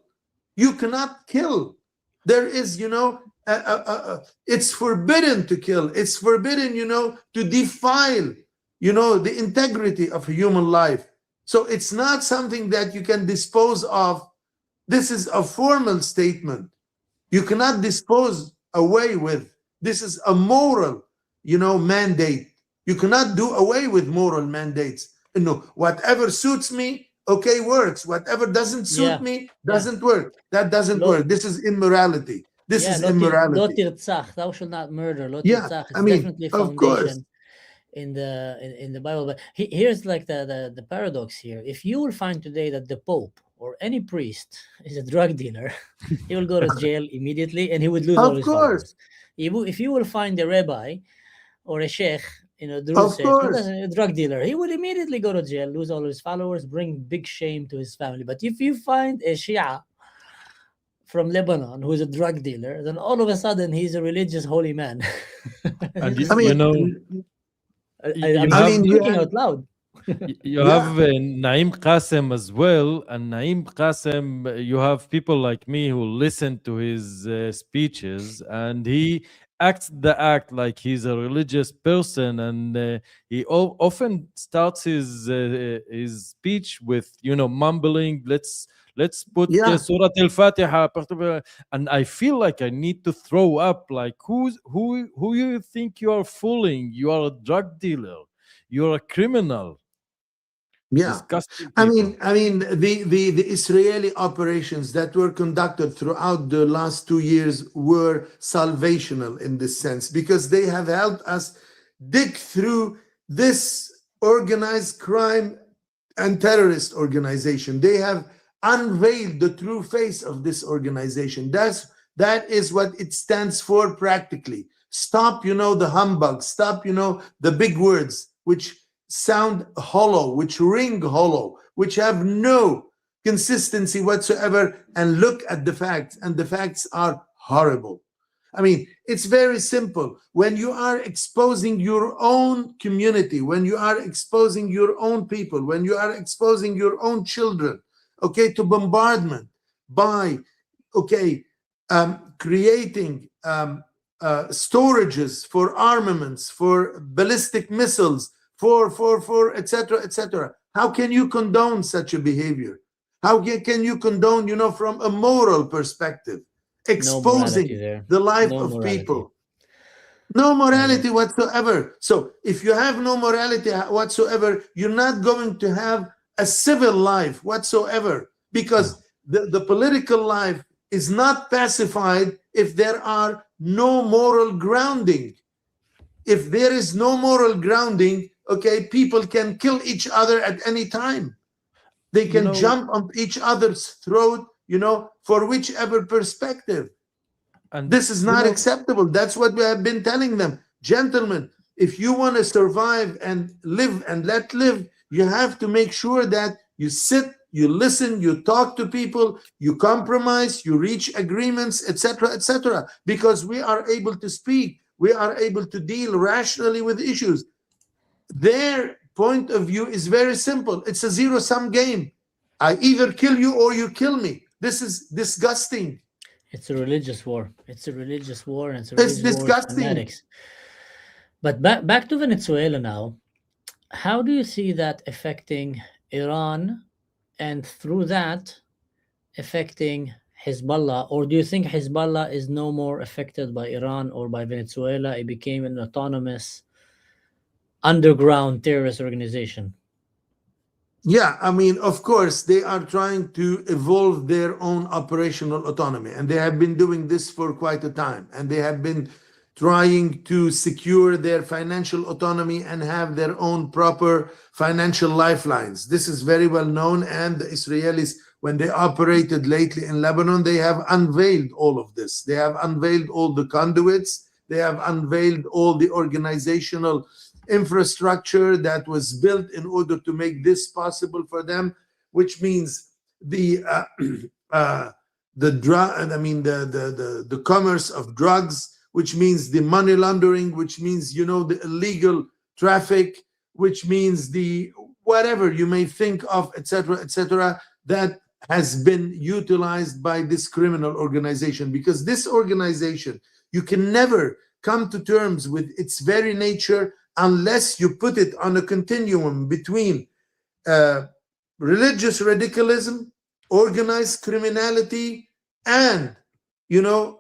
B: You cannot kill. There is, it's forbidden to kill. It's forbidden, to defile, the integrity of a human life. So it's not something that you can dispose of. This is a formal statement. You cannot dispose away with. This is a moral, mandate. You cannot do away with moral mandates. Whatever suits me, okay, works. Whatever doesn't suit me, doesn't work. That doesn't work. This is immorality. This is immorality.
C: Lo tirtzach, thou shalt not murder. Lo
B: Yeah,
C: tirtzach. It's
B: I mean,
C: definitely a
B: of course.
C: foundation in the Bible. But here's like the paradox here. If you will find today that the Pope or any priest is a drug dealer, he will go to jail immediately and he would lose all his followers. If you will find a rabbi or a sheikh, a drug dealer, he would immediately go to jail, lose all his followers, bring big shame to his family. But if you find a Shia from Lebanon who is a drug dealer, then all of a sudden he's a religious holy man.
A: And
C: I'm thinking out loud.
A: You have Naim Qassem as well, and Naim Qassem, you have people like me who listen to his speeches, and he acts the act like he's a religious person, and he often starts his speech with mumbling, let's put Surah Al-Fatiha, and I feel like I need to throw up. Like, who you think you are fooling? You are a drug dealer. You're a criminal.
B: Yeah, I mean, the Israeli operations that were conducted throughout the last 2 years were salvational in this sense, because they have helped us dig through this organized crime and terrorist organization. They have unveiled the true face of this organization. That is what it stands for practically. Stop, the humbug. Stop, the big words, which sound hollow, which ring hollow, which have no consistency whatsoever, and look at the facts, and the facts are horrible. I mean, it's very simple. When you are exposing your own community, when you are exposing your own people, when you are exposing your own children, okay, to bombardment by, creating storages for armaments, for ballistic missiles, for etc., etc. How can you condone such a behavior? How can you condone, from a moral perspective, exposing the life of people? No morality whatsoever. So if you have no morality whatsoever, you're not going to have a civil life whatsoever, because the political life is not pacified if there are no moral grounding. If there is no moral grounding, people can kill each other at any time. They can jump on each other's throat, for whichever perspective. And this is not acceptable. That's what we have been telling them. Gentlemen, if you want to survive and live and let live, you have to make sure that you sit, you listen, you talk to people, you compromise, you reach agreements, etc., etc., because we are able to speak, we are able to deal rationally with issues. Their point of view is very simple. It's a zero-sum game. I either kill you or you kill me. This is disgusting.
C: It's a religious war. It's a religious war, and it's
B: disgusting.
C: Fanatics. But back to Venezuela now. How do you see that affecting Iran, and through that affecting Hezbollah? Or do you think Hezbollah is no more affected by Iran or by Venezuela? It became an autonomous underground terrorist organization.
B: Yeah, I mean, of course, they are trying to evolve their own operational autonomy, and they have been doing this for quite a time, and they have been trying to secure their financial autonomy and have their own proper financial lifelines. This is very well known, and the Israelis, when they operated lately in Lebanon, they have unveiled all of this. They have unveiled all the conduits. They have unveiled all the organizational infrastructure that was built in order to make this possible for them, which means the commerce of drugs, which means the money laundering, which means the illegal traffic, which means the whatever you may think of, etc., that has been utilized by this criminal organization. Because this organization, you can never come to terms with its very nature unless you put it on a continuum between religious radicalism, organized criminality, and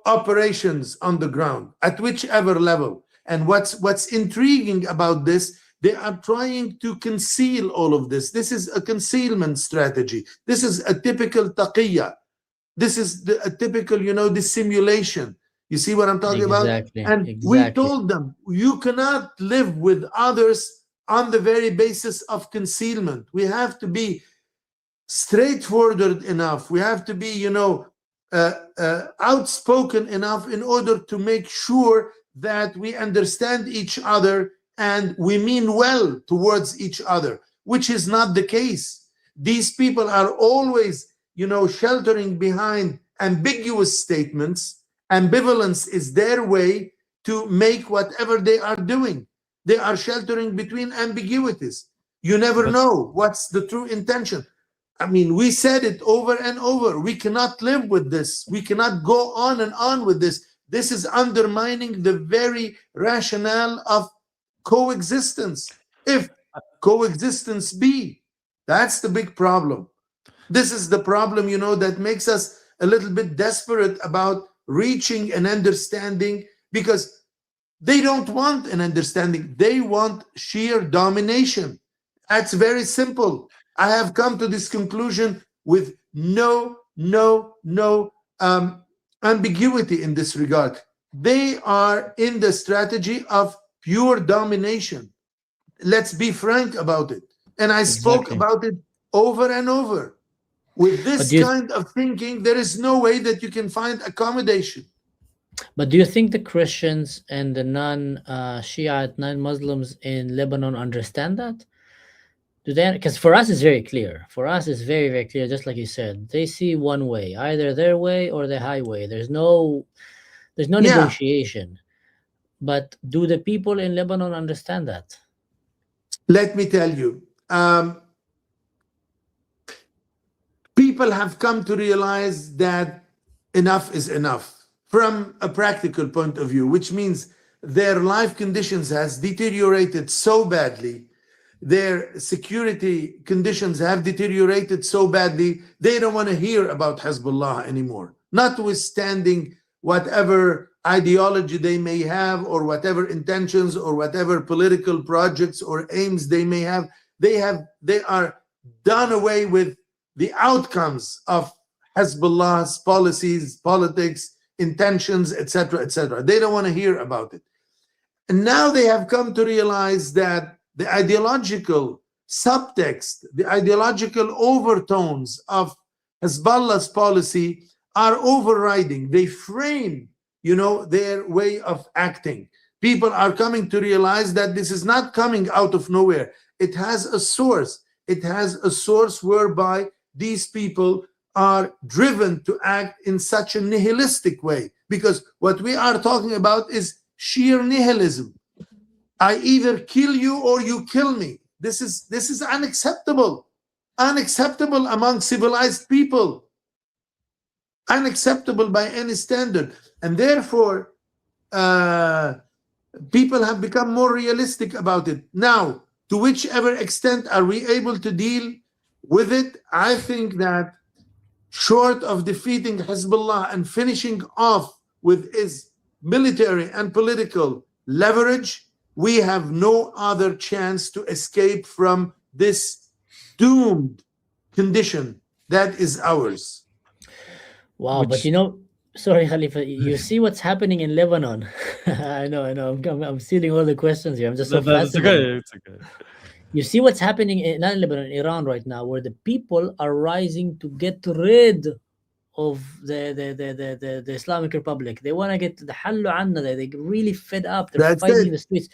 B: operations on the ground at whichever level. And what's intriguing about this, they are trying to conceal all of this. This is a concealment strategy. This is a typical taqiyya. This is a typical dissimulation. You see what I'm talking about? And we told them, you cannot live with others on the very basis of concealment. We have to be straightforward enough. We have to be, outspoken enough in order to make sure that we understand each other and we mean well towards each other, which is not the case. These people are always, sheltering behind ambiguous statements. Ambivalence is their way to make whatever they are doing. They are sheltering between ambiguities. You never know what's the true intention. I mean, we said it over and over. We cannot live with this. We cannot go on and on with this. This is undermining the very rationale of coexistence. If coexistence be, that's the big problem. This is the problem, that makes us a little bit desperate about reaching an understanding, because they don't want an understanding. They want sheer domination. That's very simple. I have come to this conclusion with no ambiguity in this regard. They are in the strategy of pure domination. Let's be frank about it. And I spoke about it over and over. With this kind of thinking, there is no way that you can find accommodation.
C: But do you think the Christians and the non-Shiite, non-Muslims in Lebanon understand that? Do they? Because for us, it's very clear. For us, it's very, very clear. Just like you said, they see one way, either their way or the highway. There's no
B: Yeah,
C: negotiation. But do the people in Lebanon understand that?
B: let me tell you. People have come to realize that enough is enough from a practical point of view, which means their life conditions has deteriorated so badly, their security conditions have deteriorated so badly, they don't want to hear about Hezbollah anymore, notwithstanding whatever ideology they may have or whatever intentions or whatever political projects or aims they may have. They are done away with the outcomes of Hezbollah's policies, politics, intentions, etc., etc. They don't want to hear about it. And now they have come to realize that the ideological subtext, the ideological overtones of Hezbollah's policy are overriding. They frame, their way of acting. People are coming to realize that this is not coming out of nowhere. It has a source. It has a source whereby these people are driven to act in such a nihilistic way, because what we are talking about is sheer nihilism. I either kill you or you kill me. This is unacceptable among civilized people, unacceptable by any standard. And therefore people have become more realistic about it. Now, to whichever extent are we able to deal with it, I think that short of defeating Hezbollah and finishing off with its military and political leverage, we have no other chance to escape from this doomed condition that is ours.
C: Wow, but sorry, Khalifa, you see what's happening in Lebanon. I know. I'm stealing all the questions here. I'm just so fascinated.
A: It's okay.
C: You see what's happening not in Lebanon, in Iran right now, where the people are rising to get rid of the Islamic Republic. They want to get the hallu anna. They're really fed up. They're fighting in the streets.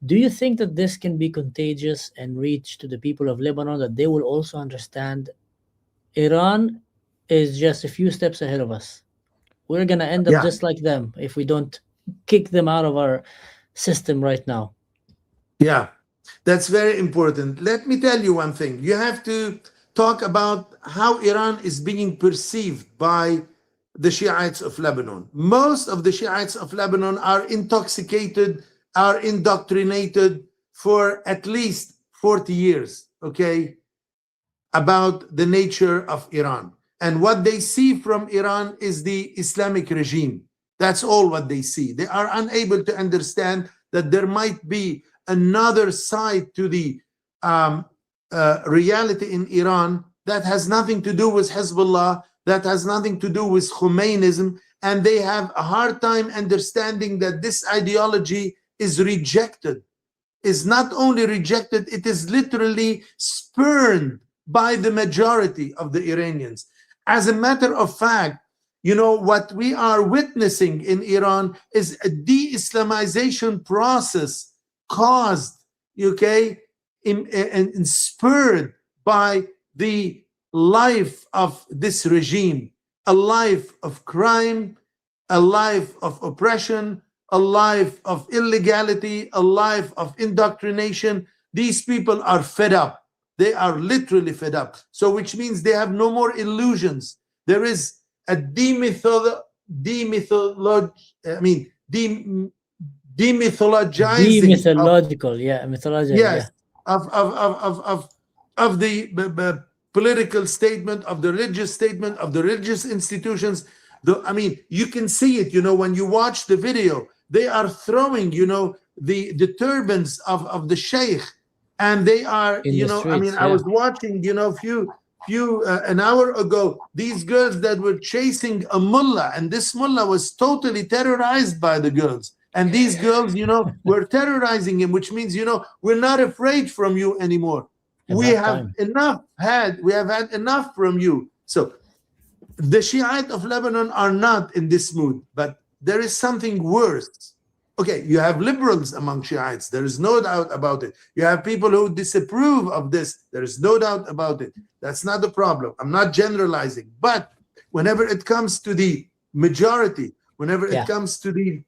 C: Do you think that this can be contagious and reach to the people of Lebanon, that they will also understand Iran is just a few steps ahead of us? We're going to end up just like them if we don't kick them out of our system right now.
B: Yeah, that's very important. Let me tell you one thing. You have to talk about how Iran is being perceived by the Shiites of Lebanon. Most of the Shiites of Lebanon are intoxicated, are indoctrinated for at least 40 years, okay, about the nature of Iran. And what they see from Iran is the Islamic regime. That's all what they see. They are unable to understand that there might be another side to the reality in Iran that has nothing to do with Hezbollah, that has nothing to do with Khomeinism, and they have a hard time understanding that this ideology is rejected, is not only rejected, it is literally spurned by the majority of the Iranians. As a matter of fact, what we are witnessing in Iran is a de-Islamization process caused, and spurred by the life of this regime, a life of crime, a life of oppression, a life of illegality, a life of indoctrination. These people are fed up. They are literally fed up. So which means they have no more illusions. There is a demythologizing of the political statement, of the religious statement, of the religious institutions. You can see it, when you watch the video, they are throwing, the turbans of the sheikh, and they are, I was watching, an hour ago, these girls that were chasing a mullah, and this mullah was totally terrorized by the girls. And these girls, were terrorizing him, which means, we're not afraid from you anymore. We have had enough from you. So the Shiite of Lebanon are not in this mood, but there is something worse. Okay, you have liberals among Shiites. There is no doubt about it. You have people who disapprove of this. There is no doubt about it. That's not the problem. I'm not generalizing. But whenever it comes to the majority, whenever it comes to the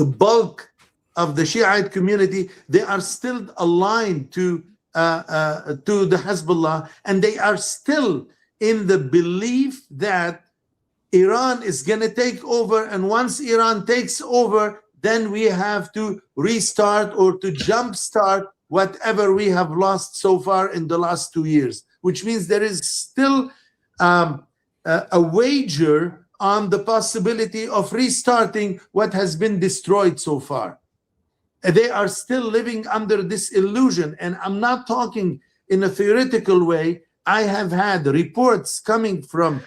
B: bulk of the Shiite community, they are still aligned to the Hezbollah, and they are still in the belief that Iran is going to take over, and once Iran takes over, then we have to restart or to jumpstart whatever we have lost so far in the last 2 years, which means there is still a wager on the possibility of restarting what has been destroyed so far. They are still living under this illusion, and I'm not talking in a theoretical way. I have had reports coming from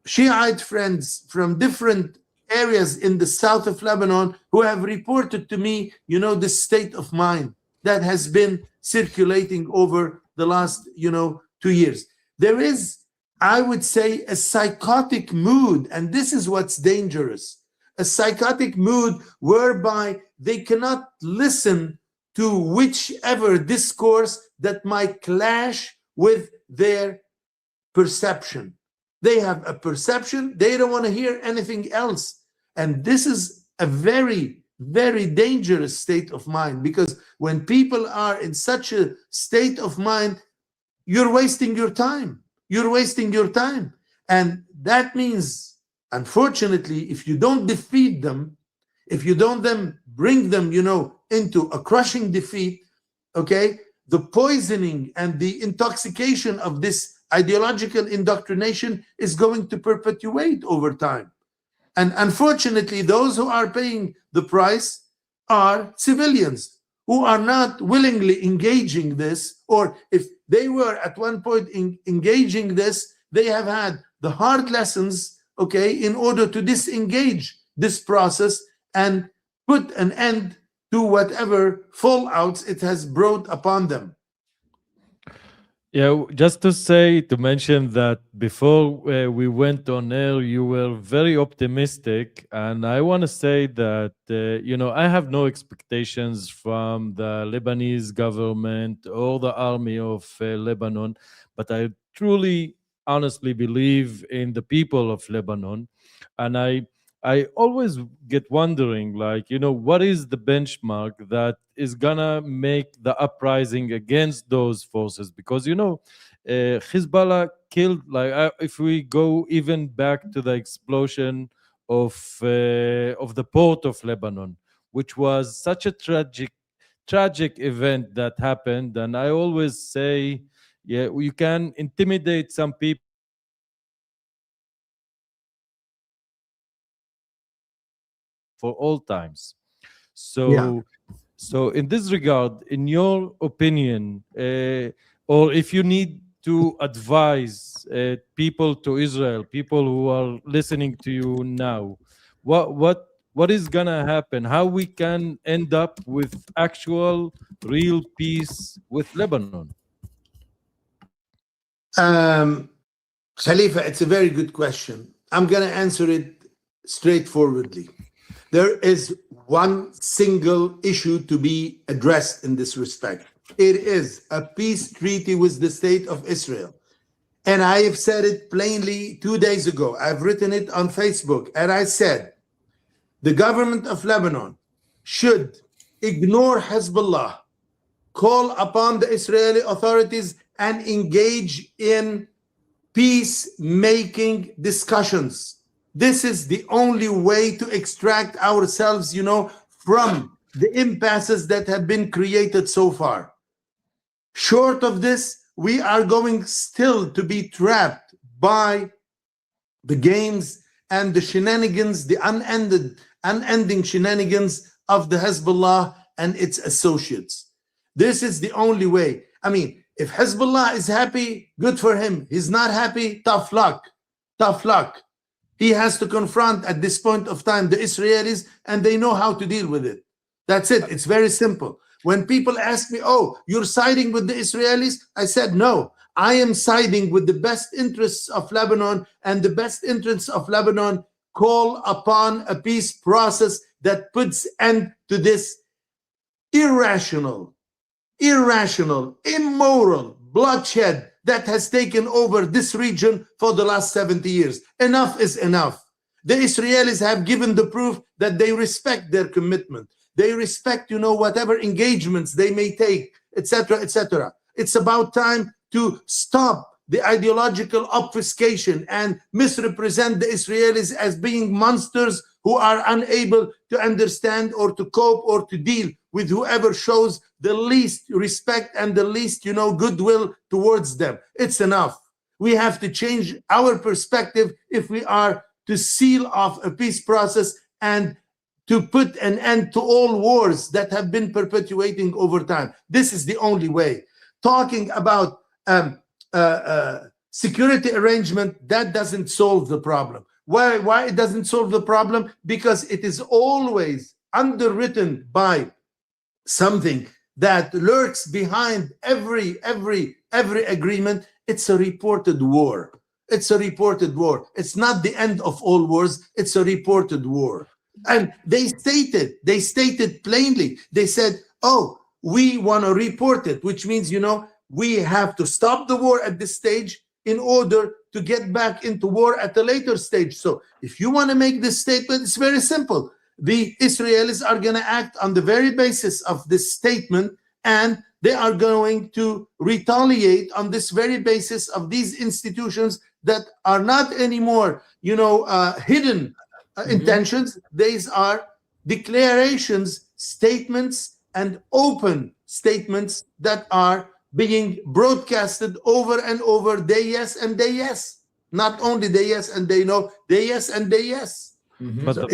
B: Shiite friends from different areas in the south of Lebanon who have reported to me, this state of mind that has been circulating over the last, 2 years. There is, I would say, a psychotic mood, and this is what's dangerous. A psychotic mood whereby they cannot listen to whichever discourse that might clash with their perception. They have a perception, they don't want to hear anything else. And this is a very, very dangerous state of mind, because when people are in such a state of mind, you're wasting your time. You're wasting your time. And that means, unfortunately, if you don't defeat them, if you don't then bring them, into a crushing defeat, okay, the poisoning and the intoxication of this ideological indoctrination is going to perpetuate over time. And unfortunately, those who are paying the price are civilians who are not willingly engaging this, or if they were at one point engaging this, they have had the hard lessons, okay, in order to disengage this process and put an end to whatever fallouts it has brought upon them.
A: Yeah, just to mention that before we went on air, you were very optimistic. And I want to say that, I have no expectations from the Lebanese government or the army of Lebanon, but I truly, honestly believe in the people of Lebanon. And I always get wondering, what is the benchmark that is gonna make the uprising against those forces? Because Hezbollah killed, if we go even back to the explosion of the port of Lebanon, which was such a tragic event that happened. And I always say, yeah, you can intimidate some people for all times. So, in this regard, in your opinion, or if you need to advise people to Israel, people who are listening to you now, what is gonna happen? How we can end up with actual, real peace with Lebanon?
B: Khalifa, it's a very good question. I'm gonna answer it straightforwardly. There is one single issue to be addressed in this respect. It is a peace treaty with the state of Israel. And I have said it plainly 2 days ago. I've written it on Facebook, and I said the government of Lebanon should ignore Hezbollah, call upon the Israeli authorities, and engage in peacemaking discussions. This is the only way to extract ourselves, from the impasses that have been created so far. Short of this, we are going still to be trapped by the games and the shenanigans, the unending shenanigans of the Hezbollah and its associates. This is the only way. I mean, if Hezbollah is happy, good for him. He's not happy, tough luck. Tough luck. He has to confront at this point of time the Israelis, and they know how to deal with it. That's it. It's very simple. When people ask me, oh, you're siding with the Israelis? I said, no, I am siding with the best interests of Lebanon, and the best interests of Lebanon call upon a peace process that puts end to this irrational, immoral bloodshed that has taken over this region for the last 70 years. Enough is enough. The Israelis have given the proof that they respect their commitment. They respect, whatever engagements they may take, etc., etc. It's about time to stop the ideological obfuscation and misrepresent the Israelis as being monsters who are unable to understand or to cope or to deal with whoever shows the least respect and the least, goodwill towards them. It's enough. We have to change our perspective if we are to seal off a peace process and to put an end to all wars that have been perpetuating over time. This is the only way. Talking about security arrangement, that doesn't solve the problem. Why it doesn't solve the problem? Because it is always underwritten by something that lurks behind every agreement. It's a reported war. It's a reported war. It's not the end of all wars. It's a reported war. And they stated plainly. They said, oh, we want to report it, which means, we have to stop the war at this stage in order to get back into war at a later stage. So if you want to make this statement, it's very simple. The Israelis are going to act on the very basis of this statement, and they are going to retaliate on this very basis of these institutions that are not anymore, hidden intentions. These are declarations, statements, and open statements that are being broadcasted over and over, day yes and day yes. Not only day yes and day no, day yes and day yes.
A: But
B: So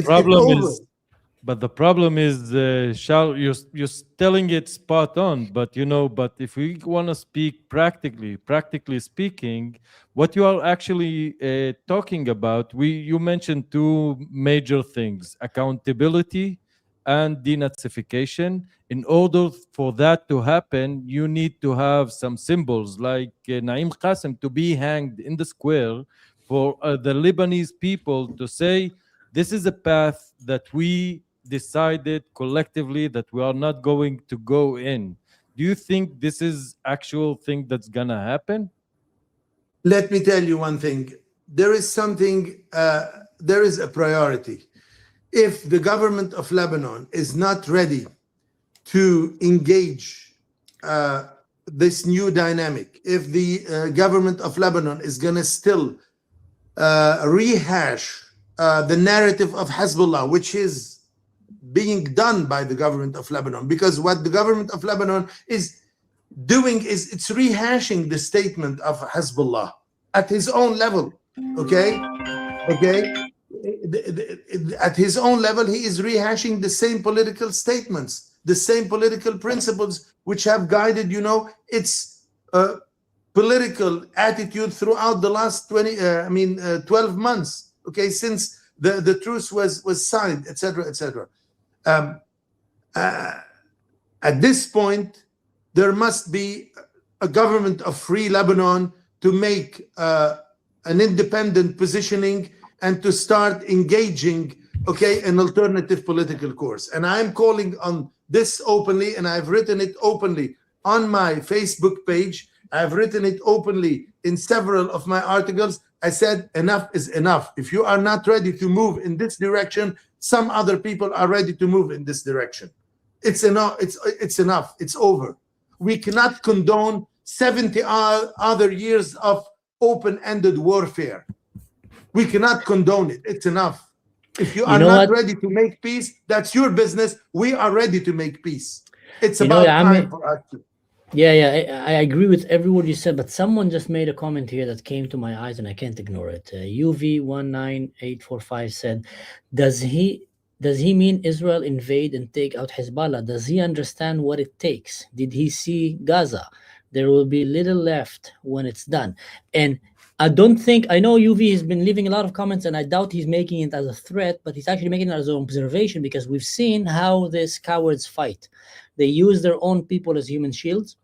A: the problem is, Charles, you're telling it spot on. But but if we want to speak practically speaking, what you are actually talking about, you mentioned two major things: accountability and denazification. In order for that to happen, you need to have some symbols like Naim Qassem to be hanged in the square for the Lebanese people to say, this is a path that we decided collectively that we are not going to go in. Do you think this is actual thing that's going to happen?
B: Let me tell you one thing. There is a priority. If the government of Lebanon is not ready to engage this new dynamic, if the government of Lebanon is going to still rehash the narrative of Hezbollah, which is being done by the government of Lebanon, because what the government of Lebanon is doing is it's rehashing the statement of Hezbollah at his own level. Okay. At his own level, he is rehashing the same political statements, the same political principles which have guided, its political attitude throughout the last 12 months. Okay, since the truce was signed, etc., etc. At this point, there must be a government of free Lebanon to make an independent positioning and to start engaging, an alternative political course. And I'm calling on this openly, and I've written it openly on my Facebook page. I've written it openly in several of my articles. I said, enough is enough. If you are not ready to move in this direction, some other people are ready to move in this direction. It's enough. It's enough. It's over. We cannot condone 70 other years of open-ended warfare. We cannot condone it. It's enough. If you are not ready to make peace, that's your business. We are ready to make peace. It's about time for us to.
C: Yeah, I agree with every word you said, but someone just made a comment here that came to my eyes and I can't ignore it. UV19845 said, does he mean Israel invade and take out Hezbollah? Does he understand what it takes? Did he see Gaza? There will be little left when it's done. And I know UV has been leaving a lot of comments, and I doubt he's making it as a threat, but he's actually making it as an observation, because we've seen how these cowards fight. They use their own people as human shields,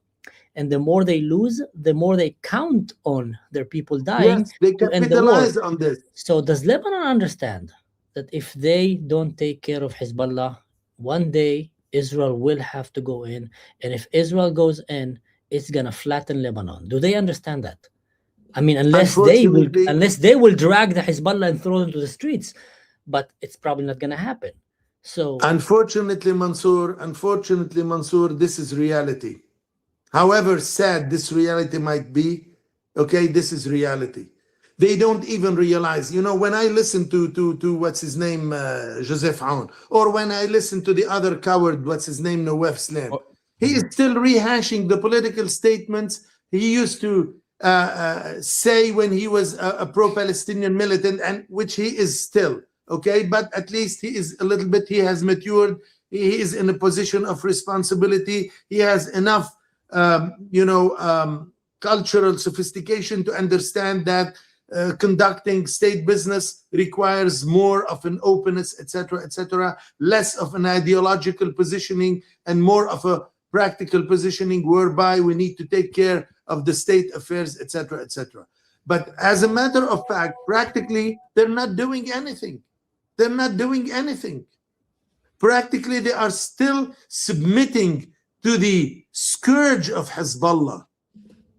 C: and the more they lose, the more they count on their people dying.
B: Yes, they capitalize on this.
C: So does Lebanon understand that if they don't take care of Hezbollah, one day Israel will have to go in. And if Israel goes in, it's gonna flatten Lebanon. Do they understand that? I mean,
B: Unfortunately,
C: unless they will drag the Hezbollah and throw them to the streets, but it's probably not gonna happen. So
B: unfortunately, Mansour, this is reality. However sad this reality might be, okay, this is reality. They don't even realize, when I listen to what's his name, Joseph Aoun, or when I listen to the other coward, what's his name, Nawaf Slam, he is still rehashing the political statements he used to say when he was a pro-Palestinian militant, and which he is still, okay? But at least he is a little bit, he has matured, he is in a position of responsibility, he has enough cultural sophistication to understand that conducting state business requires more of an openness, etc., less of an ideological positioning and more of a practical positioning whereby we need to take care of the state affairs, etc. But as a matter of fact, practically, they're not doing anything. They're not doing anything. Practically, they are still submitting to the scourge of Hezbollah,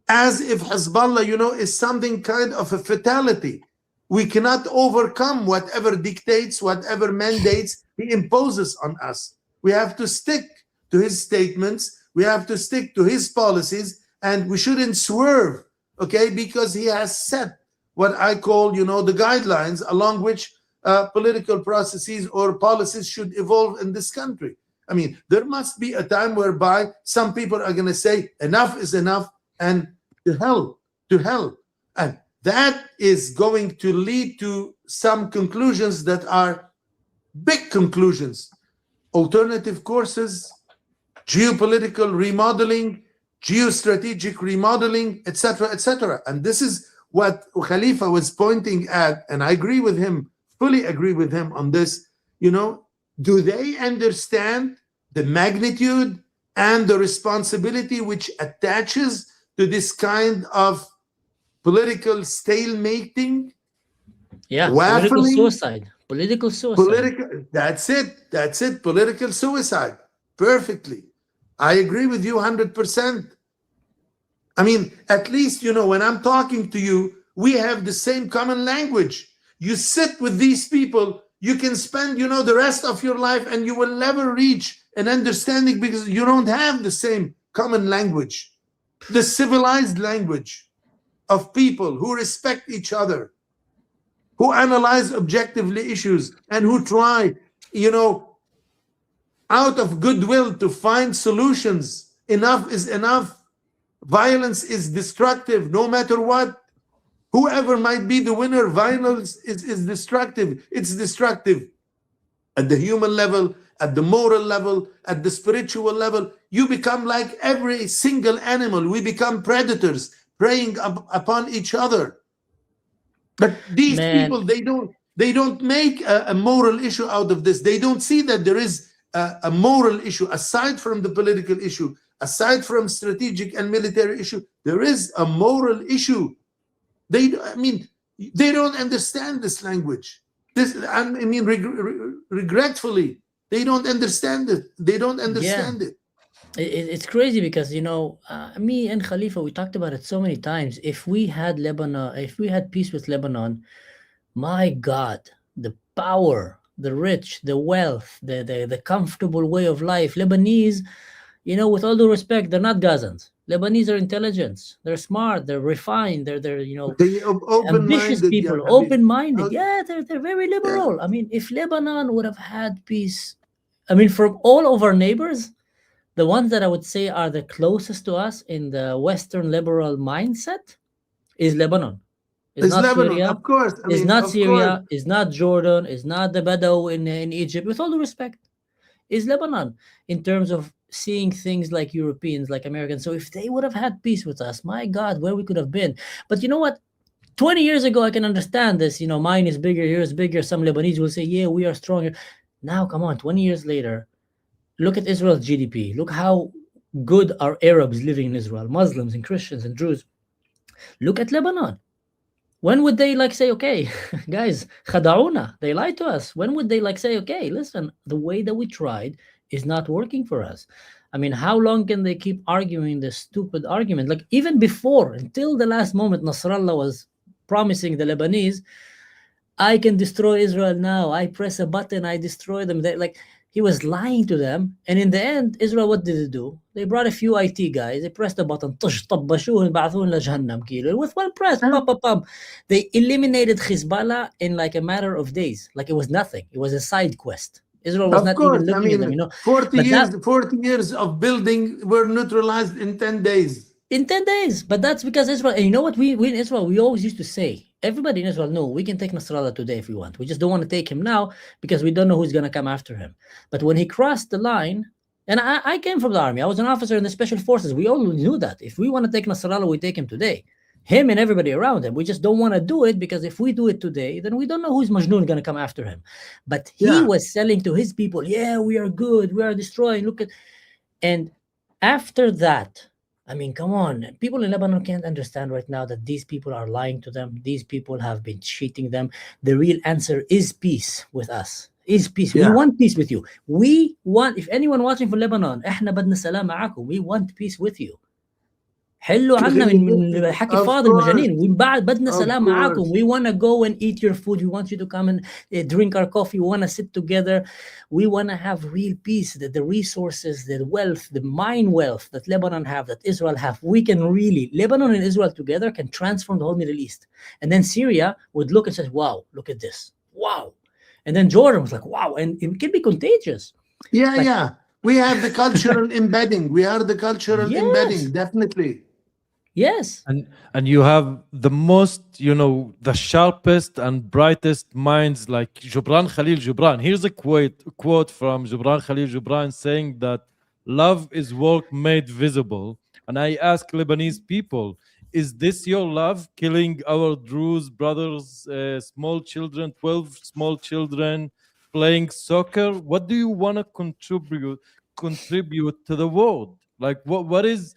B: as if Hezbollah, is something kind of a fatality. We cannot overcome whatever dictates, whatever mandates he imposes on us. We have to stick to his statements. We have to stick to his policies, and we shouldn't swerve, okay? Because he has set what I call, the guidelines along which political processes or policies should evolve in this country. I mean, there must be a time whereby some people are going to say enough is enough and to hell. And that is going to lead to some conclusions that are big conclusions. Alternative courses, geopolitical remodeling, geostrategic remodeling, etc. And this is what Khalifa was pointing at, and I agree with him, fully agree with him on this. Do they understand the magnitude and the responsibility which attaches to this kind of political stalemating?
C: yeah,
B: Waffling,
C: political suicide.
B: that's it, political suicide. Perfectly. I agree with you 100%. I mean, at least, when I'm talking to you, we have the same common language. You sit with these people, you can spend, the rest of your life and you will never reach an understanding because you don't have the same common language, the civilized language of people who respect each other, who analyze objectively issues, and who try, out of goodwill to find solutions. Enough is enough. Violence is destructive, no matter what. Whoever might be the winner, violence is destructive. It's destructive at the human level, at the moral level, at the spiritual level. You become like every single animal. We become predators, preying upon each other. But these people, they don't make a moral issue out of this. They don't see that there is a moral issue aside from the political issue, aside from strategic and military issue. There is a moral issue. They don't understand this language. Regretfully, they don't understand it. They don't understand it.
C: It's crazy because me and Khalifa, we talked about it so many times. If we had peace with Lebanon, my God, the power, the rich, the wealth, the comfortable way of life. Lebanese, with all due respect, they're not Gazans. Lebanese are intelligent. They're smart. They're refined. They're ambitious people, open-minded. Yeah, they're very liberal. I mean, if Lebanon would have had peace, from all of our neighbors, the ones that I would say are the closest to us in the Western liberal mindset is Lebanon. It's not
B: Lebanon,
C: Syria.
B: of course.
C: It's not Syria. It's not Jordan. It's not the Bedou in Egypt. With all due respect, is Lebanon in terms of seeing things like Europeans, like Americans. So if they would have had peace with us, my God, where we could have been. But you know what? 20 years ago, I can understand this. Mine is bigger, yours bigger. Some Lebanese will say, yeah, we are stronger. Now, come on, 20 years later, look at Israel's GDP. Look how good are Arabs living in Israel, Muslims and Christians and Jews. Look at Lebanon. When would they like say, okay, guys, khada'una, they lied to us? When would they like say, okay, listen, the way that we tried is not working for us? I mean, how long can they keep arguing this stupid argument? Like even before, until the last moment, Nasrallah was promising the Lebanese, I can destroy Israel now. I press a button, I destroy them. Like he was lying to them. And in the end, Israel, what did it do? They brought a few IT guys. They pressed the button. With one press, pop, pop, pop. They eliminated Hezbollah in like a matter of days. Like it was nothing. It was a side quest. Israel was not even looking at them, you know.
B: 40 years of building were neutralized in 10 days.
C: In 10 days. But that's because Israel, and you know what we in Israel, we always used to say, everybody in Israel, no, we can take Nasrallah today if we want. We just don't want to take him now because we don't know who's going to come after him. But when he crossed the line, and I came from the army, I was an officer in the special forces. We all knew that. If we want to take Nasrallah, we take him today. Him and everybody around him. We just don't want to do it because if we do it today, then we don't know who's Majnun going to come after him. But he was selling to his people, yeah, we are good. We are destroying. Look at. And after that, I mean, come on. People in Lebanon can't understand right now that these people are lying to them. These people have been cheating them. The real answer is peace with us. Is peace. We want peace with you. We want, if anyone watching from Lebanon, احنا بدنا سلام معاكم. We want peace with you. حلوا عنا من حكي فاضي المجانين. We بدنا سلام معاكم. We want to go and eat your food. We want you to come and drink our coffee. We want to sit together. We want to have real peace. That the resources, the wealth, the mine wealth that Lebanon have, that Israel have, we can really, Lebanon and Israel together can transform the whole Middle East. And then Syria would look and say, wow, look at this. Wow. And then Jordan was like, wow. And it can be contagious.
B: Yeah. We have the cultural embedding. We are the cultural embedding, definitely.
C: Yes.
A: And you have the most, you know, the sharpest and brightest minds like Gibran Khalil Gibran. Here's a quote from Gibran Khalil Gibran saying that love is work made visible. And I ask Lebanese people, is this your love? Killing our Druze brothers, small children, 12 small children, playing soccer? What do you want to contribute to the world? Like what is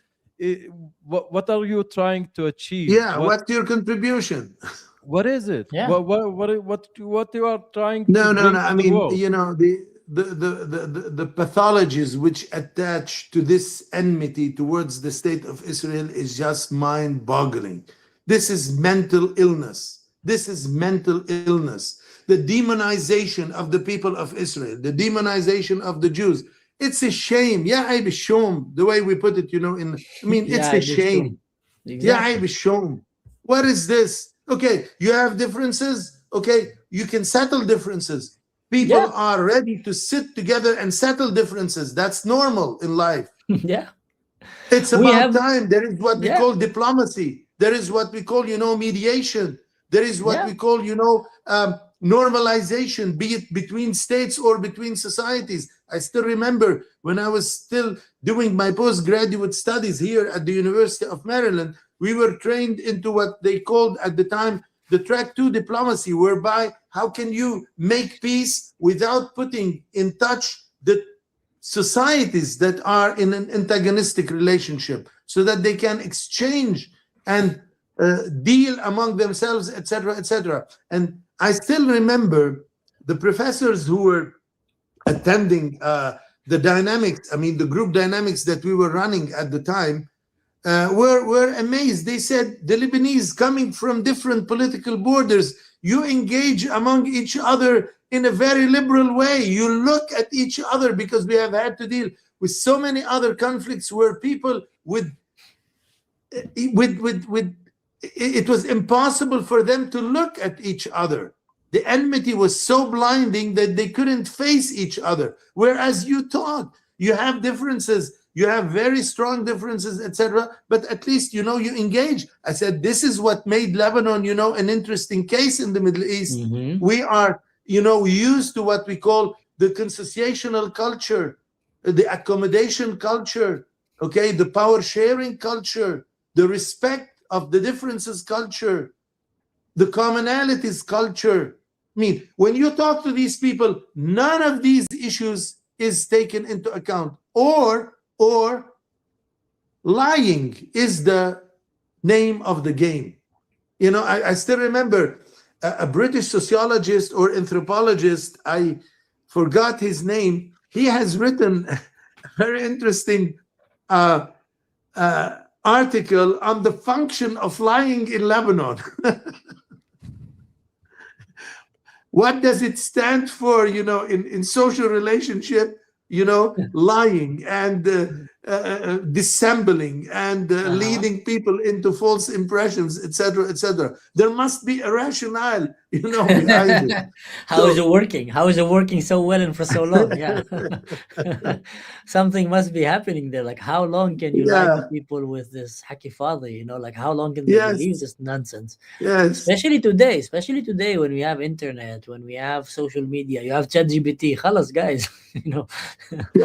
A: what are you trying to achieve?
B: What's your contribution?
A: What is it? What you are trying
B: no
A: to
B: I mean, you know, the pathologies which attach to this enmity towards the state of Israel is just mind-boggling. This is mental illness. The demonization of the people of Israel, the demonization of the Jews. It's a shame. I be shown the way we put it, you know, it's a shame. I be shown. What is this? Okay, you have differences. Okay, you can settle differences. People are ready to sit together and settle differences. That's normal in life. It's about time. There is what we call diplomacy. There is what we call, you know, mediation. There is what we call, you know, normalization, be it between states or between societies. I still remember when I was still doing my postgraduate studies here at the University of Maryland, we were trained into what they called at the time the track 2 diplomacy, whereby how can you make peace without putting in touch the societies that are in an antagonistic relationship so that they can exchange and deal among themselves, etc., etc. And I still remember the professors who were attending the dynamics, the group dynamics that we were running at the time, were amazed. They said, the Lebanese coming from different political borders, you engage among each other in a very liberal way. You look at each other, because we have had to deal with so many other conflicts where people it was impossible for them to look at each other. The enmity was so blinding that they couldn't face each other. Whereas you talk, you have differences, you have very strong differences, etc. But at least, you know, you engage. I said, this is what made Lebanon, you know, an interesting case in the Middle East. We are, you know, used to what we call the consociational culture, the accommodation culture, okay, the power sharing culture, the respect of the differences culture, the commonalities culture. When you talk to these people, none of these issues is taken into account, or lying is the name of the game. You know, I still remember a British sociologist or anthropologist, I forgot his name. He has written a very interesting article on the function of lying in Lebanon. What does it stand for, you know, in social relationship, you know, lying and dissembling and leading people into false impressions, etc., etc. There must be a rationale, you know, behind it.
C: How is it working? How is it working so well and for so long? Yeah. Something must be happening there. Like, how long can you lie to
B: Yeah.
C: people with this hacky father? You know, like, how long can they
B: Yes.
C: believe this nonsense?
B: Yes.
C: Especially today when we have internet, when we have social media, you have ChatGPT. Khalas, guys, you know,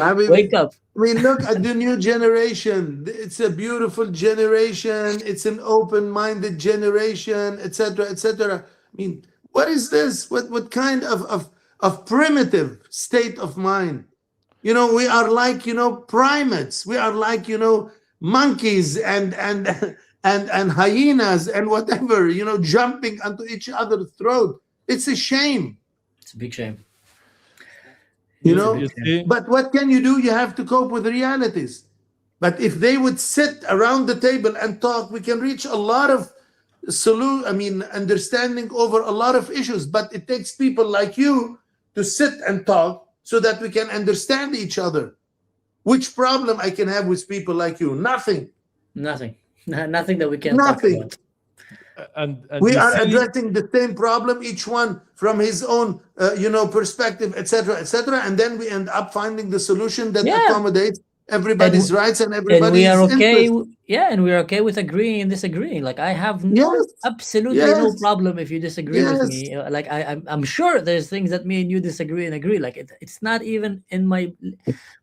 B: I mean,
C: wake up.
B: I mean, look at the new generation. It's a beautiful generation. It's an open-minded generation, etc., etc. I mean, what is this? What kind of primitive state of mind? You know, we are like, you know, primates. We are like, you know, monkeys and and hyenas and whatever, you know, jumping onto each other's throat. It's a shame.
C: It's a big shame.
B: You
C: It's a
B: know,
C: big
A: You
C: shame.
A: see,
B: but what can you do? You have to cope with the realities. But if they would sit around the table and talk, we can reach a lot of understanding over a lot of issues. But it takes people like you to sit and talk so that we can understand each other. Which problem I can have with people like you? Nothing.
C: Nothing. Nothing that we can talk
B: Nothing.
C: about.
A: and
B: We
A: you
B: are
A: see,
B: addressing the same problem, each one from his own, perspective, etc., etc., and then we end up finding the solution that
C: Yeah.
B: accommodates everybody's rights and
C: And we
B: everybody's
C: are okay.
B: interests.
C: Yeah, and we're okay with agreeing and disagreeing. Like, I have
B: Yes,
C: absolutely no
B: yes,
C: problem if you disagree with
B: yes.
C: me. Like, I'm sure there's things that me and you disagree and agree. Like, it's not even in my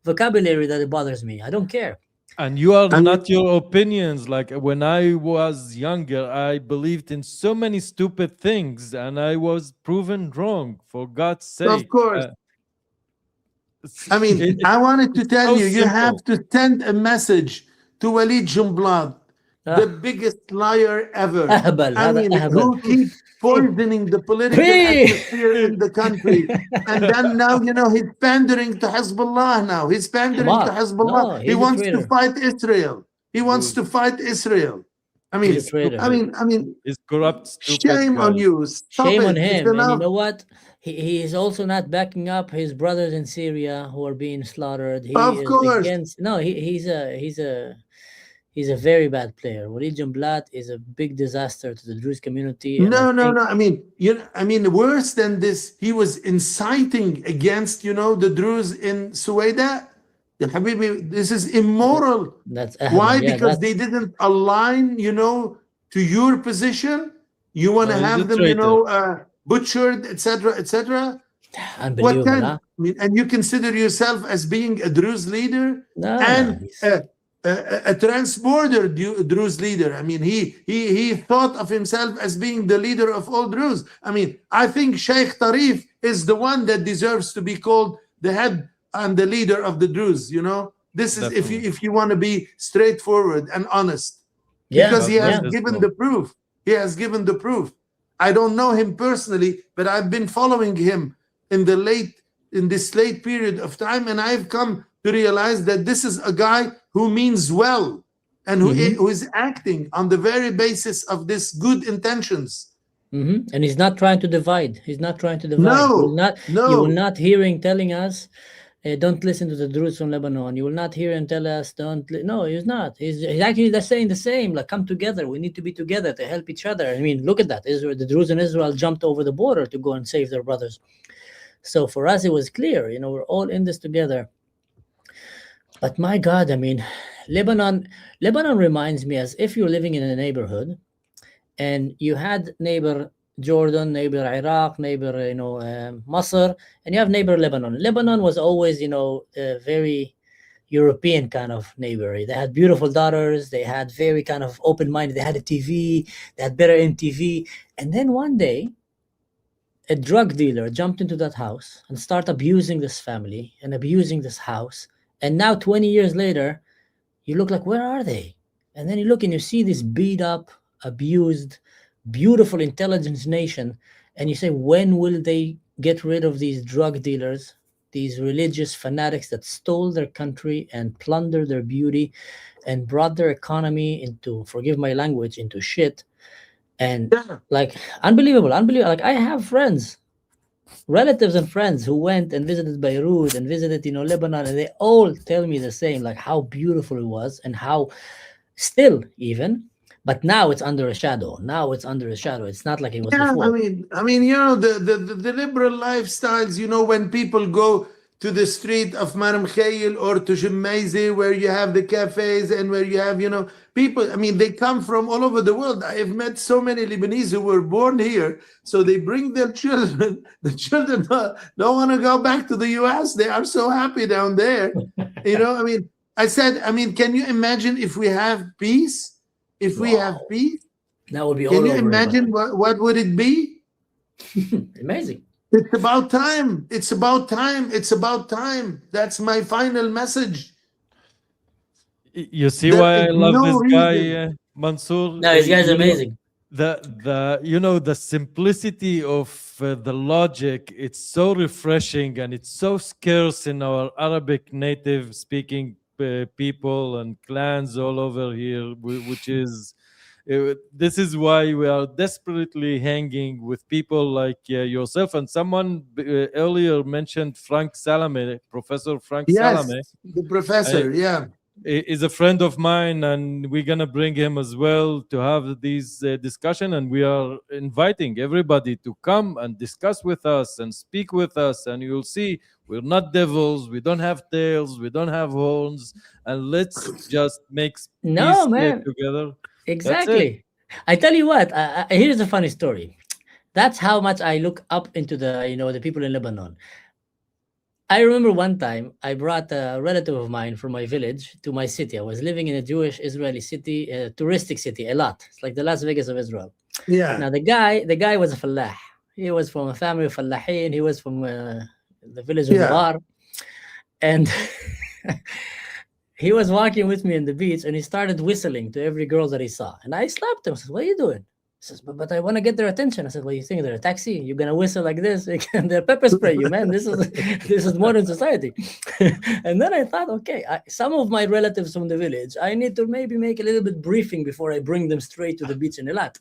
C: vocabulary that it bothers me. I don't care.
A: and you are
B: I mean,
A: not your opinions. Like when I was younger, I believed in so many stupid things, and I was proven wrong. For God's
B: of
A: sake,
B: course.
A: it's,
B: I mean, I wanted to
A: it's
B: tell
A: so
B: you, you have
A: simple.
B: to send a message to Walid Jumblat, the
C: Ah,
B: biggest liar ever.
C: أهبل
B: I
C: هذا
B: mean,
C: أهبل.
B: who keeps poisoning the political
C: Free.
B: atmosphere in the country. And then now, you know, he's pandering to Hezbollah now. He's pandering to
C: حمار.
B: Hezbollah.
C: No,
B: He
C: he's a
B: wants to
C: traitor.
B: fight Israel. He wants
A: Good.
B: to fight Israel. I
C: He's a
B: mean,
C: traitor.
A: He's corrupt, stupid
B: shame on
A: guy.
B: you. Stop
C: Shame on
B: it. It's
C: him. And you
B: enough.
C: know what? He is also not backing up his brothers in Syria who are being slaughtered. He
B: Of
C: is
B: course.
C: against. No, he's a very bad player. Walid Jumblat is a big disaster to the Druze community, and I
B: No.
C: think
B: I mean, worse than this, he was inciting against, you know, the Druze in Suwaida. Ya Habibi, this is immoral.
C: that's
B: Why?
C: yeah,
B: Because
C: that's
B: they didn't align, you know, to your position. You want to
A: No, he's a
B: have them, you
A: traitor.
B: know, butchered, etc., etc. What
C: unbelievable,
B: kind?
C: huh?
B: I mean, and you consider yourself as being a Druze leader
C: No,
B: and
C: he's
B: a transborder Druze leader. I mean, he thought of himself as being the leader of all Druze. I mean, I think Sheikh Tarif is the one that deserves to be called the head and the leader of the Druze. You know, this is
A: Definitely.
B: if you want to be straightforward and honest,
C: yeah,
B: because he
A: God
B: has
A: bless
C: yeah.
B: given
A: Islam.
B: the proof. He has given the proof. I don't know him personally, but I've been following him in this late period of time, and I've come to realize that this is a guy who means well and
C: Mhm.
B: who is acting on the very basis of this good intentions.
C: And he's not trying to divide. He's not trying to divide. You will
B: No.
C: not hear him telling us, don't listen to the Druze from Lebanon. You will not hear him tell us, no, he's not. He's actually saying the same, like, come together. We need to be together to help each other. I mean, look at that. The Druze in Israel jumped over the border to go and save their brothers. So for us, it was clear, you know, we're all in this together. But my God, I mean, Lebanon reminds me as if you're living in a neighborhood and you had neighbor Jordan, neighbor Iraq, neighbor, Masr, and you have neighbor Lebanon. Lebanon was always, a very European kind of neighbor. They had beautiful daughters. They had very kind of open-minded. They had a TV. They had better MTV. And then one day, a drug dealer jumped into that house and started abusing this family and abusing this house. And now, 20 years later, you look like, where are they? And then you look and you see this beat up, abused, beautiful intelligence nation, and you say, when will they get rid of these drug dealers, these religious fanatics that stole their country and plundered their beauty and brought their economy into, forgive my language, into shit? And
B: Yeah.
C: like, unbelievable. Like, I have friends, relatives and friends who went and visited Beirut and visited, Lebanon, and they all tell me the same, like how beautiful it was and how still even, but now it's under a shadow. It's not like it was
B: Yeah,
C: before.
B: the liberal lifestyles, when people go to the street of Maram Khail or to Shemaizi, where you have the cafes and where you have, people, they come from all over the world. I have met so many Lebanese who were born here, so they bring their children. The children don't want to go back to the US. They are so happy down there. I said, can you imagine if we have peace? If we have
C: Wow.
B: peace,
C: That would be all
B: can you
C: over
B: imagine what would it be?
C: Amazing.
B: It's about time. It's about time. It's about time. That's my final message.
A: You see
B: There
A: why
B: is
A: I love
B: no
A: this
B: reason.
A: guy, Mansour?
C: No, this guy's amazing.
A: The simplicity of the logic, it's so refreshing, and it's so scarce in our Arabic native speaking people and clans all over here, which is this is why we are desperately hanging with people like yourself. And someone earlier mentioned Frank Salame, Professor Frank
B: Yes,
A: Salame.
B: the professor. Yeah.
A: Is a friend of mine, and we're gonna bring him as well to have these discussion. And we are inviting everybody to come and discuss with us and speak with us. And you'll see we're not devils. We don't have tails. We don't have horns. And let's just make
C: No,
A: peace
C: man.
A: together.
C: Exactly. I tell you what. Here's a funny story. That's how much I look up into the people in Lebanon. I remember one time I brought a relative of mine from my village to my city. I was living in a Jewish Israeli city, a touristic city, a lot. It's like the Las Vegas of Israel.
B: Yeah.
C: Now the guy was a fallah. He was from a family of fallahin. He was from the village of Muar, and he was walking with me on the beach, and he started whistling to every girl that he saw. And I slapped him. I said, "What are you doing?" He says, but I want to get their attention. I said, "Well, you think they're a taxi? You're gonna whistle like this? They're pepper spray you, man. This is modern society." And then I thought, okay, some of my relatives from the village, I need to maybe make a little bit briefing before I bring them straight to the beach in Eilat.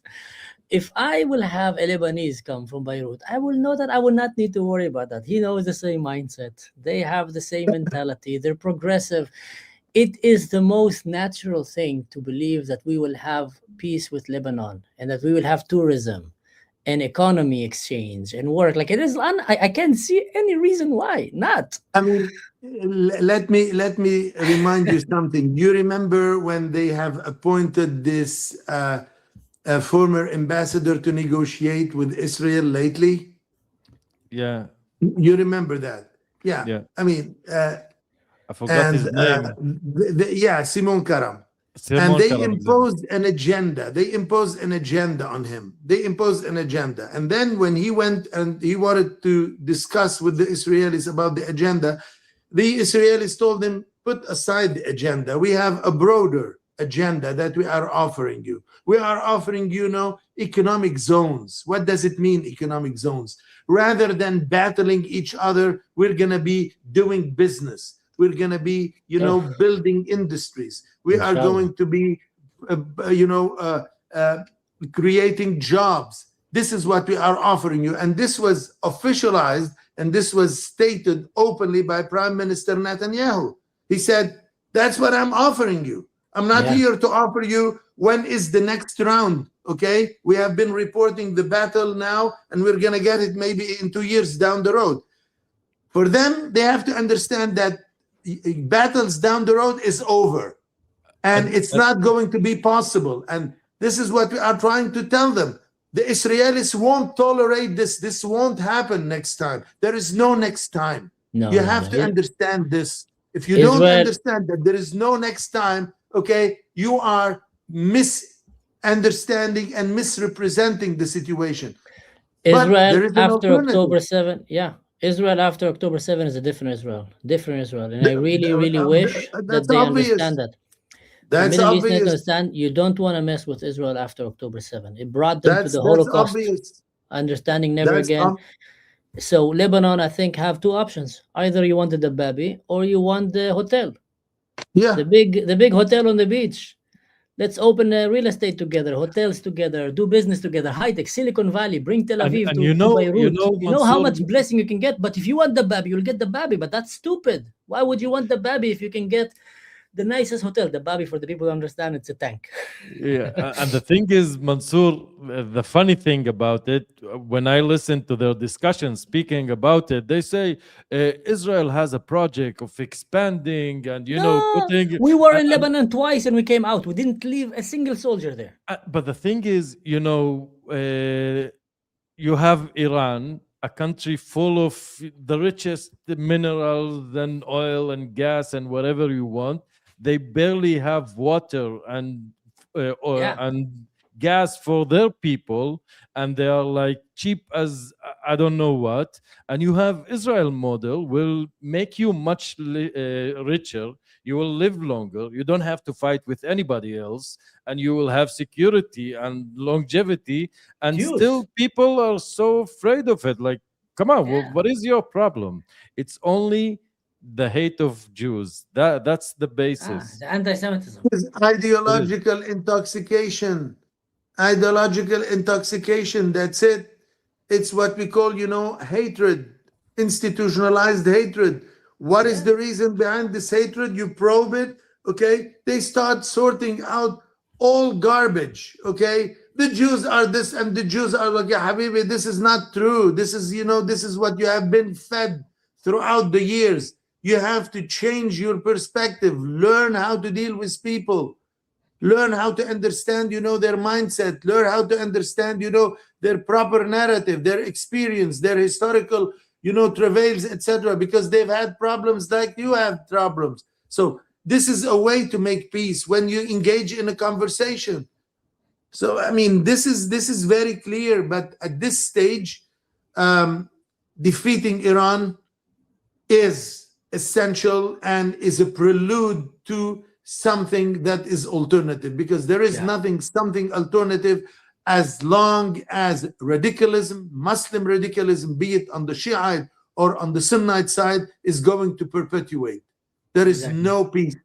C: If I will have a Lebanese come from Beirut, I will know that I will not need to worry about that. He knows the same mindset. They have the same mentality. They're progressive. It is the most natural thing to believe that we will have peace with Lebanon and that we will have tourism and economy exchange and work. Like it is, I can't see any reason why not.
B: Let me remind you something. You remember when they have appointed this former ambassador to negotiate with Israel lately?
A: Yeah.
B: You remember that? Yeah.
A: I forgot his name.
B: Simon Karam.
A: Simon
B: And they
A: Karam.
B: imposed an agenda. They imposed an agenda on him. And then when he went and he wanted to discuss with the Israelis about the agenda, the Israelis told him, put aside the agenda. We have a broader agenda that we are offering you. We are offering you, economic zones. What does it mean, economic zones? Rather than battling each other, we're going to be doing business. We're going to be, building industries. We are going to be, creating jobs. This is what we are offering you. And this was officialized and this was stated openly by Prime Minister Netanyahu. He said, that's what I'm offering you. I'm not here to offer you when is the next round, okay? We have been reporting the battle now, and we're going to get it maybe in 2 years down the road. For them, they have to understand that battles down the road is over and it's not going to be possible. And this is what we are trying to tell them. The Israelis won't tolerate this. This won't happen next time. There is no next time. You have to understand this. If you don't understand that there is no next time, okay, you are misunderstanding and misrepresenting the situation.
C: Israel after October 7, Israel after October 7 is a different Israel. And I really, really wish that they understand that. The
B: That's
C: Middle East needs to
B: obvious.
C: understand you don't want to mess with Israel after October 7. It brought them to the
B: That's
C: Holocaust.
B: obvious.
C: Understanding never
B: That's
C: again. So Lebanon, I think, have two options. Either you want the Dabbabi or you want the hotel,
B: yeah.
C: the big hotel on the beach. Let's open real estate together, hotels together, do business together, high tech, Silicon Valley, bring Tel Aviv
A: And
C: to Beirut. You know how
A: Mansour,
C: much blessing you can get. But if you want the Babi, you'll get the Babi. But that's stupid. Why would you want the Babi if you can get the nicest hotel? The Babi, for the people who understand, it's a tank.
A: yeah, and the thing is, Mansour, the funny thing about it, when I listen to their discussion speaking about it, they say Israel has a project of expanding and,
C: No,
A: putting.
C: we were in
A: And,
C: Lebanon twice and we came out. We didn't leave a single soldier there.
A: but the thing is, you have Iran, a country full of the richest minerals and oil and gas and whatever you want. They barely have water and oil
C: Yeah.
A: and gas for their people, and they are like cheap as I don't know what. And you have Israel model will make you much richer. You will live longer. You don't have to fight with anybody else, and you will have security and longevity. And
C: Jews.
A: still, people are so afraid of it. Like, come on,
C: Yeah.
A: what is your problem? It's only the hate of Jews. That's the basis.
C: The anti-Semitism.
B: It's ideological intoxication. Ideological intoxication. That's it. It's what we call, hatred, institutionalized hatred. What is the reason behind this hatred? You probe it, okay? They start sorting out all garbage, okay? The Jews are this and the Jews are like, yeah, Habibi, this is not true. This is, this is what you have been fed throughout the years. You have to change your perspective, learn how to deal with people, learn how to understand, their mindset, learn how to understand, their proper narrative, their experience, their historical, travails, etc., because they've had problems like you have problems. So this is a way to make peace when you engage in a conversation. So, I mean, this is very clear, but at this stage, defeating Iran is essential and is a prelude to something that is alternative, because there is something alternative as long as radicalism, Muslim radicalism, be it on the Shiite or on the Sunnite side, is going to perpetuate. There is no peace.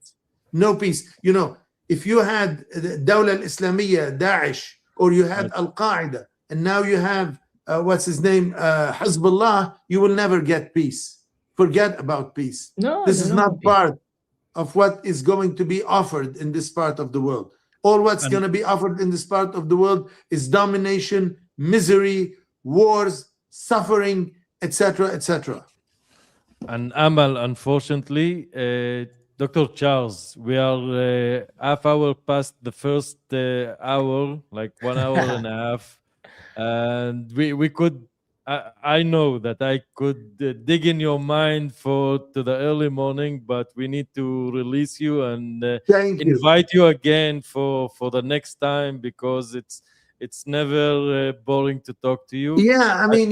B: No peace. If you had Dawla al-Islamiyya, Daesh, or you had Al-Qaeda, and now you have, what's his name, Hezbollah, you will never get peace. Forget about peace.
C: No,
B: this is not part of what is going to be offered in this part of the world. All what's going to be offered in this part of the world is domination, misery, wars, suffering, etc., etc.
A: And Amal, unfortunately, Dr. Charles, we are half hour past the first hour, like 1 hour and a half, and we could. I know that I could dig in your mind to the early morning, but we need to release you and invite you again for the next time, because it's never boring to talk to you.
B: Yeah, I mean,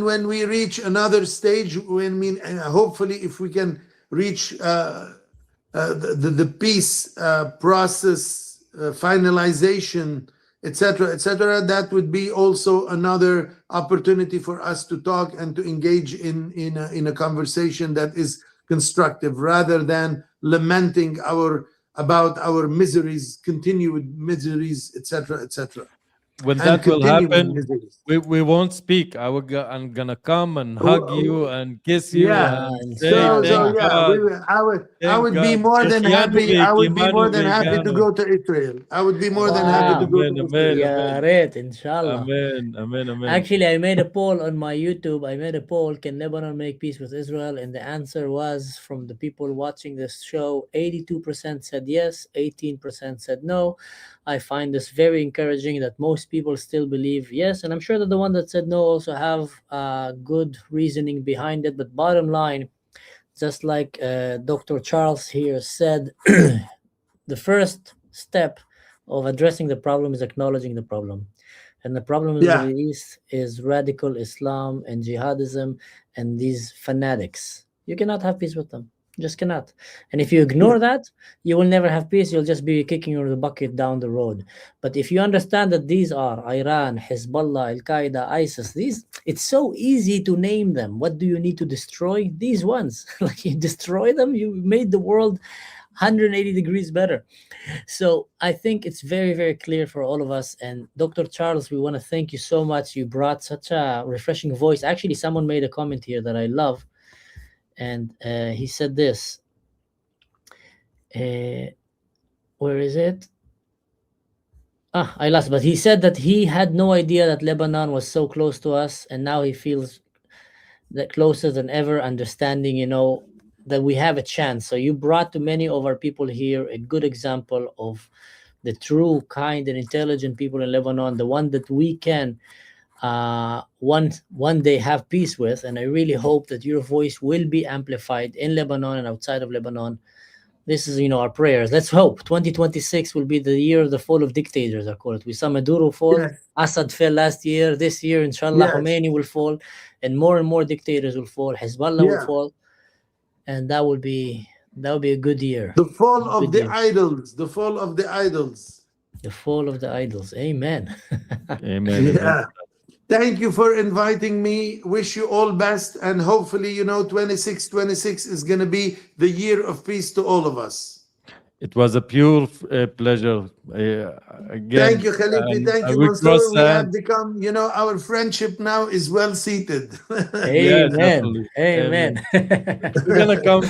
B: when we reach another stage, hopefully if we can reach the peace process, finalization, etc., etc., that would be also another opportunity for us to talk and to engage in a conversation that is constructive, rather than lamenting about our miseries, continued miseries, etc., etc.
A: When that will happen, we won't speak. I'm gonna come and hug you and kiss you and say thank God.
B: I would be more than happy. I would be more than happy to go to Israel. I would be more than happy to go to Israel.
C: Ya Ret, inshallah.
A: Amen, amen, amen.
C: Actually, I made a poll on my YouTube. I made a poll: can Lebanon make peace with Israel? And the answer was, from the people watching this show, 82% said yes, 18% said no. I find this very encouraging that most people still believe yes, and I'm sure that the one that said no also have good reasoning behind it. But bottom line, just like Dr. Charles here said, the first step of addressing the problem is acknowledging the problem. And the problem in the Middle East is radical Islam and jihadism and these fanatics. You cannot have peace with them. Just cannot. And if you ignore that, you will never have peace. You'll just be kicking the bucket down the road. But if you understand that these are Iran, Hezbollah, Al Qaeda, ISIS, it's so easy to name them. What do you need to destroy? These ones. Like, you destroy them, you made the world 180 degrees better. So I think it's very, very clear for all of us. And Dr. Charles, we want to thank you so much. You brought such a refreshing voice. Actually, someone made a comment here that I love. And he said this. Where is it? I lost. But he said that he had no idea that Lebanon was so close to us, and now he feels that closer than ever, understanding, that we have a chance. So you brought to many of our people here a good example of the true, kind, and intelligent people in Lebanon, the one that we can one day have peace with. And I really hope that your voice will be amplified in Lebanon and outside of Lebanon. This is, our prayers. Let's hope 2026 will be the year of the fall of dictators, I call it. We saw Maduro fall.
B: Yes.
C: Assad fell last year. This year, inshallah,
B: Yes.
C: Khomeini will fall, and more dictators will fall. Hezbollah will fall, and that will be a good year.
B: The fall of the idols. The fall of the idols.
C: The fall of the idols. Amen.
A: Amen.
B: Yeah. Thank you for inviting me. Wish you all best. And hopefully, 26 is going to be the year of peace to all of us.
A: It was a pure pleasure. Again,
B: Thank you, Khalifi. Thank you, Mansour. We have become, our friendship now is well seated.
C: Amen. Amen.
A: We're gonna come.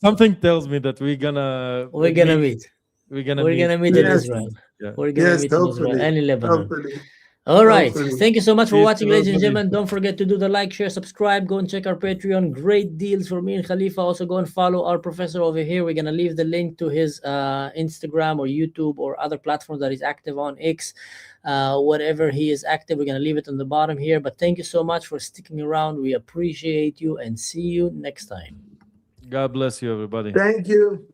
A: Something tells me that we're gonna
C: meet. We're gonna meet in Israel.
A: Yeah.
C: We're gonna meet in Israel and in Lebanon.
B: Hopefully.
C: All right.
B: Hopefully.
C: Thank you so much for
A: Peace
C: watching,
A: to
C: ladies and
A: everybody.
C: gentlemen. Don't forget to do the like, share, subscribe. Go and check our Patreon. Great deals for me and Khalifa. Also, go and follow our professor over here. We're going to leave the link to his Instagram or YouTube or other platforms that he's active on, X. Whatever he is active, we're going to leave it on the bottom here. But thank you so much for sticking around. We appreciate you, and see you next time.
A: God bless you, everybody.
B: Thank you.